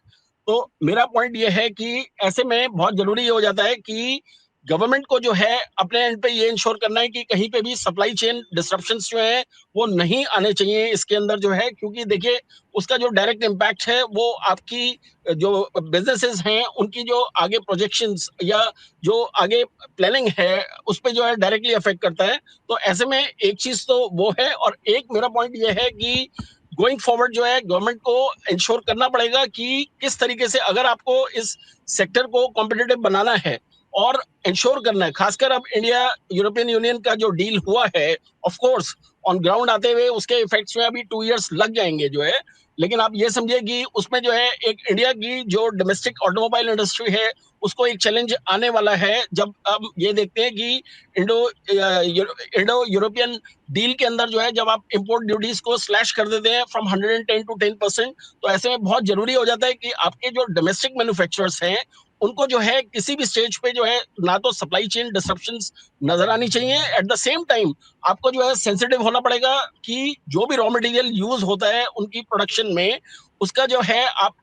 तो मेरा पॉइंट ये है कि ऐसे में बहुत जरूरी हो जाता है कि गवर्नमेंट को जो है अपने एंड पे ये इंश्योर करना है कि कहीं पे भी सप्लाई चेन डिसरप्शंस जो है वो नहीं आने चाहिए इसके अंदर जो है, क्योंकि देखिए उसका जो डायरेक्ट इम्पैक्ट है वो आपकी जो बिजनेसेस हैं उनकी जो आगे प्रोजेक्शंस या जो आगे प्लानिंग है उस पर जो है डायरेक्टली अफेक्ट करता है। तो ऐसे में एक चीज तो वो है, और एक मेरा पॉइंट ये है कि गोइंग फॉरवर्ड जो है गवर्नमेंट को इंश्योर करना पड़ेगा कि किस तरीके से अगर आपको इस सेक्टर को कॉम्पिटिटिव बनाना है और इंश्योर करना है, खासकर अब इंडिया यूरोपियन यूनियन का जो डील हुआ है, ऑफ कोर्स ऑन ग्राउंड आते हुए उसके इफेक्ट्स में अभी 2 इयर्स लग जाएंगे जो है, लेकिन आप ये समझिए कि उसमें जो है एक इंडिया की जो डोमेस्टिक ऑटोमोबाइल इंडस्ट्री है उसको एक चैलेंज आने वाला है, जब अब ये देखते हैं कि इंडो यूरोपियन डील के अंदर जो है जब आप इंपोर्ट ड्यूटीज को स्लैश कर देते हैं फ्रॉम 110 to 10%, तो ऐसे में बहुत जरूरी हो जाता है कि आपके जो डोमेस्टिक मैन्युफैक्चरर्स हैं उनको जो है किसी भी स्टेज पे जो है ना तो सप्लाई चेन डिसरप्शंस नजर आनी चाहिए, एट द सेम टाइम आपको जो है सेंसिटिव होना पड़ेगा कि जो भी रॉ मटेरियल यूज होता है उनकी प्रोडक्शन में उसका जो है आप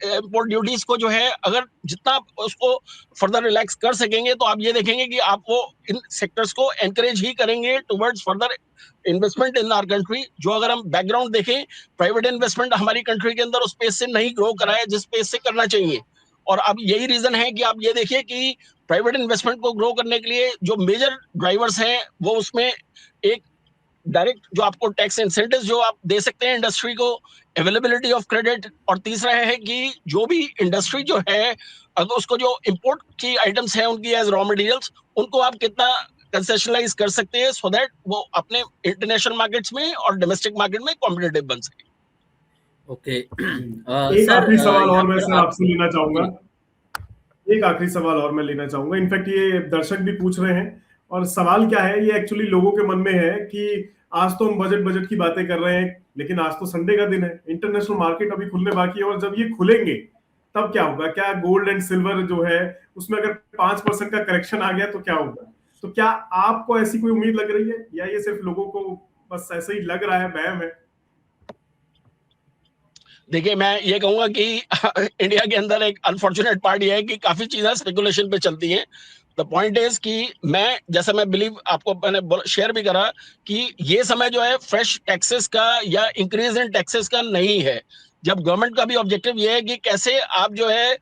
इंपोर्ट ड्यूटीज को जो है अगर जितना आप उसको फर्दर रिलैक्स कर सकेंगे तो आप ये देखेंगे कि आप वो इन सेक्टर्स को एनकरेज ही करेंगे towards further investment in our country. जो अगर हम बैकग्राउंड देखें, प्राइवेट इन्वेस्टमेंट हमारी कंट्री के अंदर उस पेस से नहीं ग्रो करा है जिस पेस से करना चाहिए, और अब यही रीजन है कि आप ये देखिए कि प्राइवेट इन्वेस्टमेंट को ग्रो करने के लिए जो मेजर ड्राइवर्स हैं वो उसमें एक डायरेक्ट जो आपको टैक्स इंसेंटिव जो आप दे सकते हैं इंडस्ट्री को, अवेलेबिलिटी ऑफ क्रेडिट, और तीसरा है कि जो भी इंडस्ट्री जो है अगर उसको जो इंपोर्ट की आइटम्स हैं उनकी एज रॉ मटेरियल्स उनको आप कितना कंसेशनलाइज कर सकते हैं सो दैट वो अपने इंटरनेशनल मार्केट्स में और डोमेस्टिक मार्केट में कॉम्पिटिटिव बन सके। ओके एक आखिरी सवाल और मैं सर आपसे लेना चाहूंगा, एक आखिरी सवाल और मैं लेना चाहूंगा। इनफैक्ट ये दर्शक भी पूछ रहे हैं, और सवाल क्या है, ये एक्चुअली लोगों के मन में है कि आज तो हम बजट की बातें कर रहे हैं, लेकिन आज तो संडे का दिन है, इंटरनेशनल मार्केट अभी खुलने बाकी है, और जब ये खुलेंगे तब क्या होगा? क्या गोल्ड एंड सिल्वर जो है उसमें अगर 5% का करेक्शन आ गया तो क्या होगा? तो क्या आपको ऐसी कोई उम्मीद लग रही है, या ये सिर्फ लोगों को बस ऐसे ही लग रहा है, वहम है? देखिए, मैं ये कहूंगा कि इंडिया के अंदर एक अनफॉर्चुनेट पार्ट ये है कि काफी चीजें स्पेकुलेशन पे चलती हैं। द पॉइंट इज कि मैं बिलीव आपको मैंने शेयर भी करा कि ये समय जो है फ्रेश टैक्सेस का या इंक्रीज इन टैक्सेस का नहीं है। जब गवर्नमेंट का भी ऑब्जेक्टिव ये है कि कैसे आप जो है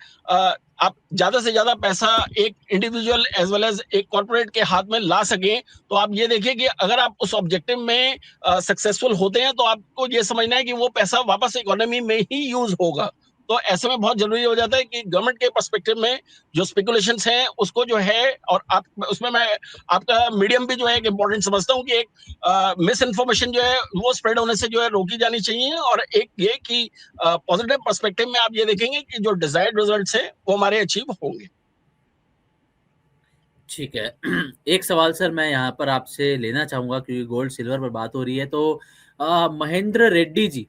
आप ज्यादा से ज्यादा पैसा एक इंडिविजुअल एज वेल एज एक कॉर्पोरेट के हाथ में ला सकें, तो आप ये देखिए कि अगर आप उस ऑब्जेक्टिव में सक्सेसफुल होते हैं तो आपको ये समझना है कि वो पैसा वापस इकोनॉमी में ही यूज होगा। तो ऐसे में बहुत जरूरी हो जाता है कि गवर्नमेंट के पर्सपेक्टिव में जो स्पेकुलेशंस हैं उसको जो है, और आप उसमें मैं आपका मीडियम भी जो है एक इंपॉर्टेंट समझता हूँ कि एक मिस इन्फॉर्मेशन जो है वो स्प्रेड होने से जो है रोकी जानी चाहिए, और एक ये कि पॉजिटिव पर्सपेक्टिव में आप ये देखेंगे कि जो डिजायर्ड रिजल्ट्स हैं वो हमारे अचीव होंगे। ठीक है, एक सवाल सर मैं यहाँ पर आपसे लेना चाहूंगा क्योंकि गोल्ड सिल्वर पर बात हो रही है, तो महेंद्र रेड्डी जी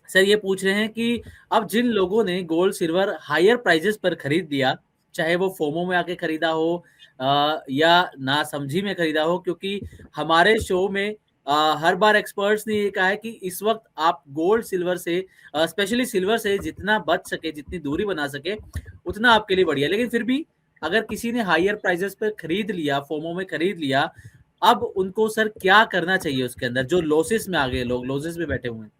सर ये पूछ रहे हैं कि अब जिन लोगों ने गोल्ड सिल्वर हायर प्राइजेस पर खरीद लिया, चाहे वो फोमो में आके खरीदा हो या ना समझी में खरीदा हो, क्योंकि हमारे शो में हर बार एक्सपर्ट्स ने ये कहा है कि इस वक्त आप गोल्ड सिल्वर से स्पेशली सिल्वर से जितना बच सके, जितनी दूरी बना सके उतना आपके लिए बढ़िया। लेकिन फिर भी अगर किसी ने हायर प्राइजेस पर खरीद लिया, फोमो में खरीद लिया, अब उनको सर क्या करना चाहिए उसके अंदर, जो लॉसेस में आ गए, लोग लॉसेस में बैठे हुए हैं?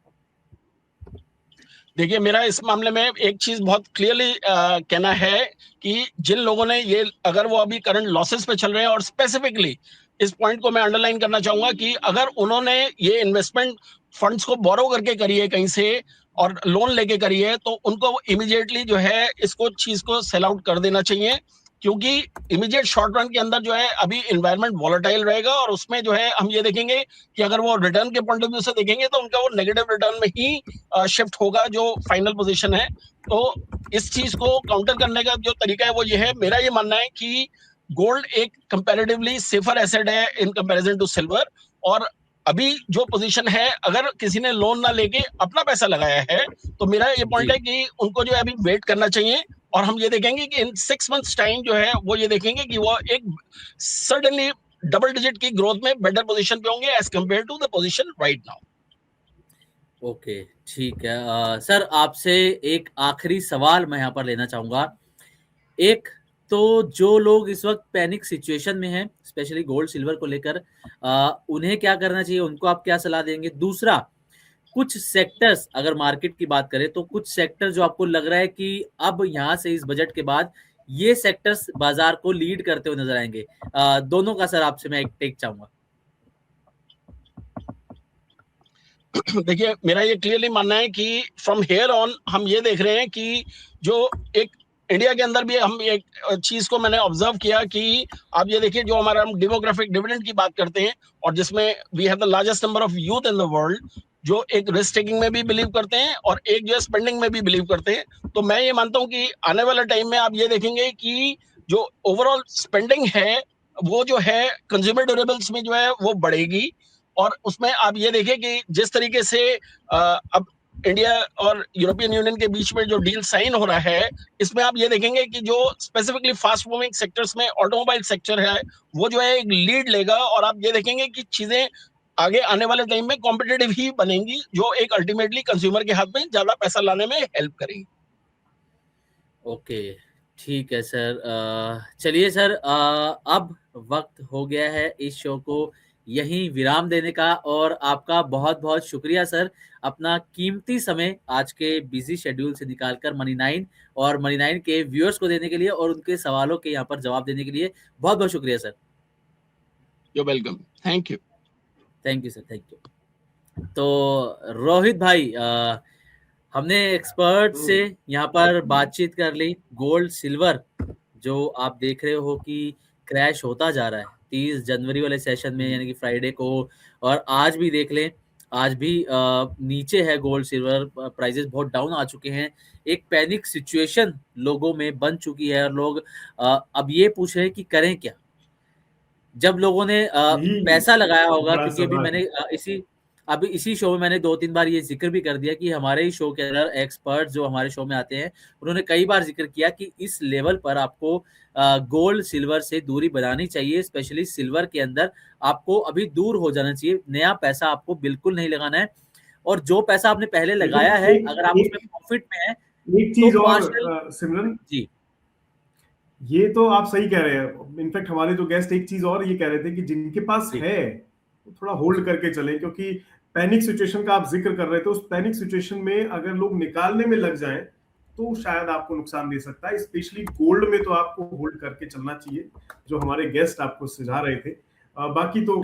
देखिए, मेरा इस मामले में एक चीज बहुत क्लियरली कहना है कि जिन लोगों ने ये, अगर वो अभी करंट लॉसेस पे चल रहे हैं और स्पेसिफिकली इस पॉइंट को मैं अंडरलाइन करना चाहूंगा कि अगर उन्होंने ये इन्वेस्टमेंट फंड्स को बोरो करके करी है कहीं से और लोन लेके करी है, तो उनको इमीडिएटली जो है इसको चीज को सेल आउट कर देना चाहिए, क्योंकि इमीडिएट शॉर्ट रन के अंदर जो है अभी इन्वायरमेंट वॉलेटाइल रहेगा और उसमें जो है हम ये देखेंगे कि अगर वो रिटर्न के पॉइंट ऑफ व्यू से देखेंगे तो उनका वो नेगेटिव रिटर्न में ही शिफ्ट होगा जो फाइनल पोजीशन है। तो इस चीज को काउंटर करने का जो तरीका है वो ये है, मेरा ये मानना है कि गोल्ड एक कंपैरेटिवली सेफर एसेट है इन कंपैरिजन टू सिल्वर, और अभी जो पोजीशन है अगर किसी ने लोन ना लेके अपना पैसा लगाया है तो मेरा ये पॉइंट है कि उनको जो है अभी वेट करना चाहिए, और हम ये देखेंगे कि इन 6 months टाइम जो है वो ये देखेंगे कि वो एक सर्टेनली डबल डिजिट की ग्रोथ में बेटर पोजीशन पे होंगे as compare to the position right now. Okay, ठीक है। सर आपसे एक आखिरी सवाल मैं यहाँ पर लेना चाहूंगा। एक तो जो लोग इस वक्त पैनिक सिचुएशन में हैं, स्पेशली गोल्ड सिल्वर को लेकर, उन्हें क्या करना चाहिए, उनको आप क्या सलाह देंगे? दूसरा, कुछ सेक्टर्स अगर मार्केट की बात करें तो कुछ सेक्टर जो आपको लग रहा है कि अब यहाँ से इस बजट के बाद ये सेक्टर्स बाजार को लीड करते हुए नजर आएंगे, दोनों का सर आपसे मैं एक टेक चाहूंगा। देखिए मेरा ये क्लियरली मानना है कि फ्रॉम हेयर ऑन हम ये देख रहे हैं कि जो एक इंडिया के अंदर भी हम एक चीज को मैंने ऑब्जर्व किया कि आप ये देखिए जो हमारा हम डेमोग्राफिक डिविडेंड की बात करते हैं और जिसमें we have the largest number of youth in the world जो एक रिस्क टेकिंग में भी बिलीव करते हैं और एक जो है स्पेंडिंग में भी बिलीव करते हैं, तो मैं ये मानता हूँ कि आने वाले टाइम में आप ये देखेंगे कि जो ओवरऑल स्पेंडिंग है वो जो है कंज्यूमर ड्यूरेबल्स में जो है वो बढ़ेगी, और उसमें आप ये देखें कि जिस तरीके से अब इंडिया और यूरोपियन यूनियन के बीच में जो डील साइन हो रहा है, इसमें आप ये देखेंगे कि जो स्पेसिफिकली फास्ट मूविंग सेक्टर्स में ऑटोमोबाइल सेक्टर है वो जो है एक लीड लेगा, और आप ये देखेंगे कि चीजें आगे आने वाले टाइम में कॉम्पिटिटिव ही बनेंगी जो एक अल्टीमेटली कंज्यूमर के हाथ में ज्यादा पैसा लाने में हेल्प करेगी। ओके, ठीक है सर। चलिए सर, अब वक्त हो गया है इस शो को यहीं विराम देने का, और आपका बहुत बहुत शुक्रिया सर, अपना कीमती समय आज के बिजी शेड्यूल से निकालकर मनी 9 और मनी 9 के व्यूअर्स को देने के लिए और उनके सवालों के यहाँ पर जवाब देने के लिए बहुत बहुत शुक्रिया sir. You welcome, thank you. Thank you sir, thank you. तो रोहित भाई, हमने एक्सपर्ट से यहाँ पर बातचीत कर ली। गोल्ड सिल्वर जो आप देख रहे हो कि क्रैश होता जा रहा है 30 जनवरी वाले सेशन में, यानी कि फ्राइडे को, और आज भी देख लें, आज भी नीचे है गोल्ड सिल्वर, प्राइसेस बहुत डाउन आ चुके हैं। एक पैनिक सिचुएशन लोगों में बन चुकी है और लोग अब ये पूछ रहे हैं कि करें क्या। जब लोगों ने पैसा लगाया होगा, क्योंकि अभी मैंने इसी शो में मैंने 2-3 बार ये जिक्र भी कर दिया कि हमारे ही शो के अंदर एक्सपर्ट जो हमारे शो में आते हैं उन्होंने कई बार जिक्र किया कि इस लेवल पर आपको गोल्ड सिल्वर से दूरी बनानी चाहिए। स्पेशली सिल्वर के अंदर आपको अभी दूर हो जाना चाहिए, नया पैसा आपको बिल्कुल नहीं लगाना है, और जो पैसा आपने पहले लगाया है अगर आप उसमें प्रॉफिट में है एक चीज और सिमरन जी, ये तो आप सही कह रहे हैं। इनफैक्ट हमारे जो गेस्ट एक चीज और ये कह रहे थे कि जिनके पास है थोड़ा होल्ड करके चलें, क्योंकि पैनिक सिचुएशन का आप जिक्र कर रहे थे, उस पैनिक सिचुएशन में अगर लोग निकालने में लग जाएं तो शायद आपको नुकसान दे सकता है। स्पेशली गोल्ड में तो आपको होल्ड करके चलना चाहिए, जो हमारे गेस्ट आपको सुझा रहे थे। बाकी तो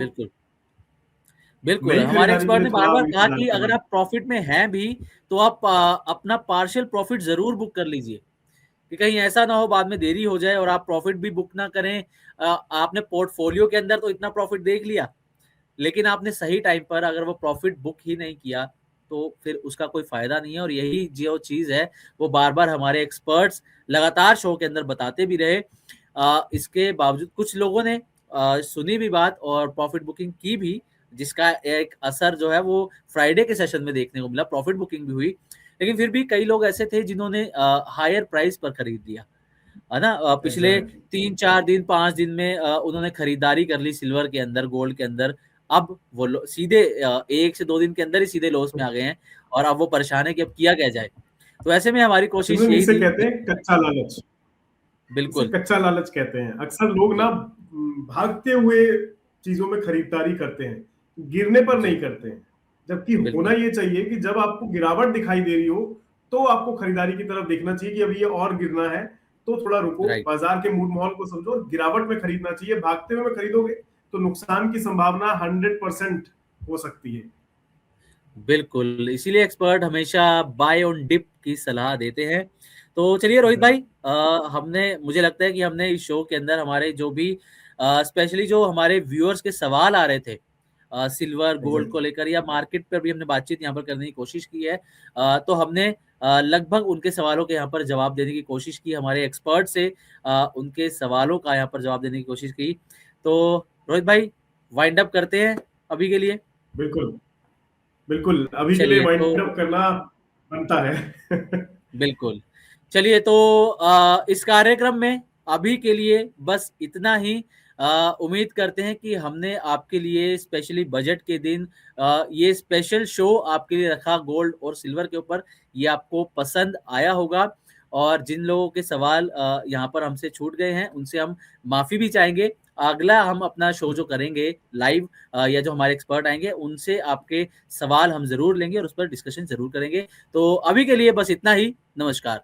बिल्कुल हमारे एक्सपर्ट ने बार-बार कहा कि अगर आप प्रॉफिट में हैं भी तो आप अपना पार्शियल प्रॉफिट जरूर बुक कर लीजिए, कि कहीं ऐसा ना हो बाद में देरी हो जाए और आप प्रॉफिट भी बुक ना करें। आपने पोर्टफोलियो के अंदर तो इतना प्रॉफिट देख लिया, लेकिन आपने सही टाइम पर अगर वो प्रॉफिट बुक ही नहीं किया तो फिर उसका कोई फायदा नहीं है। और यही जो चीज है वो बार बार हमारे एक्सपर्ट्स लगातार शो के अंदर बताते भी रहे। इसके बावजूद कुछ लोगों ने सुनी भी बात और प्रॉफिट बुकिंग की भी, जिसका एक असर जो है वो फ्राइडे के सेशन में देखने को मिला, प्रॉफिट बुकिंग भी हुई। लेकिन फिर भी कई लोग ऐसे थे जिन्होंने हायर प्राइस पर खरीद लिया, है ना। पिछले 3-4 दिन 5 दिन में उन्होंने खरीदारी कर ली सिल्वर के अंदर, गोल्ड के अंदर। अब वो सीधे 1 से 2 दिन के अंदर ही सीधे लॉस में आ गए हैं और अब वो परेशान है कि अब किया क्या जाए। तो ऐसे में हमारी कोशिश यही थी, कहते हैं कच्चा लालच। बिल्कुल कच्चा लालच कहते हैं। अक्सर लोग ना भागते हुए चीजों में खरीदारी करते हैं, गिरने पर नहीं करते हैं। जबकि होना ये चाहिए कि जब आपको गिरावट दिखाई दे रही हो तो आपको खरीदारी की तरफ देखना चाहिए कि अब ये और गिरना है तो थोड़ा रुको, बाजार के मूड माहौल को समझो, गिरावट में खरीदना चाहिए। भागते हुए में खरीदोगे तो नुकसान की संभावना 100% हो सकती है। बिल्कुल, इसीलिए एक्सपर्ट हमेशा बाय ऑन डिप की सलाह देते हैं। तो चलिए रोहित भाई, हमने मुझे लगता है कि हमने इस शो के अंदर हमारे जो भी स्पेशली जो हमारे व्यूअर्स के सवाल आ रहे थे सिल्वर गोल्ड को लेकर या मार्केट पर भी हमने बातचीत यहाँ पर करने की कोशिश की है। तो हमने लगभग उनके सवालों के यहाँ पर जवाब देने की कोशिश की, हमारे एक्सपर्ट से उनके सवालों का यहाँ पर जवाब देने की कोशिश की। तो रोहित भाई वाइंड अप करते हैं अभी के लिए। बिल्कुल बिल्कुल, अभी के लिए चलिए वाइंड तो अप करना बनता है। बिल्कुल। चलिए तो इस कार्यक्रम में अभी के लिए बस इतना ही। उम्मीद करते हैं कि हमने आपके लिए स्पेशली बजट के दिन ये स्पेशल शो आपके लिए रखा गोल्ड और सिल्वर के ऊपर, ये आपको पसंद आया होगा। और जिन लोगों के सवाल यहाँ पर हमसे छूट गए हैं, उनसे हम माफ़ी भी चाहेंगे। अगला हम अपना शो जो करेंगे लाइव या जो हमारे एक्सपर्ट आएँगे, उनसे आपके सवाल हम ज़रूर लेंगे और उस पर डिस्कशन ज़रूर करेंगे। तो अभी के लिए बस इतना ही। नमस्कार।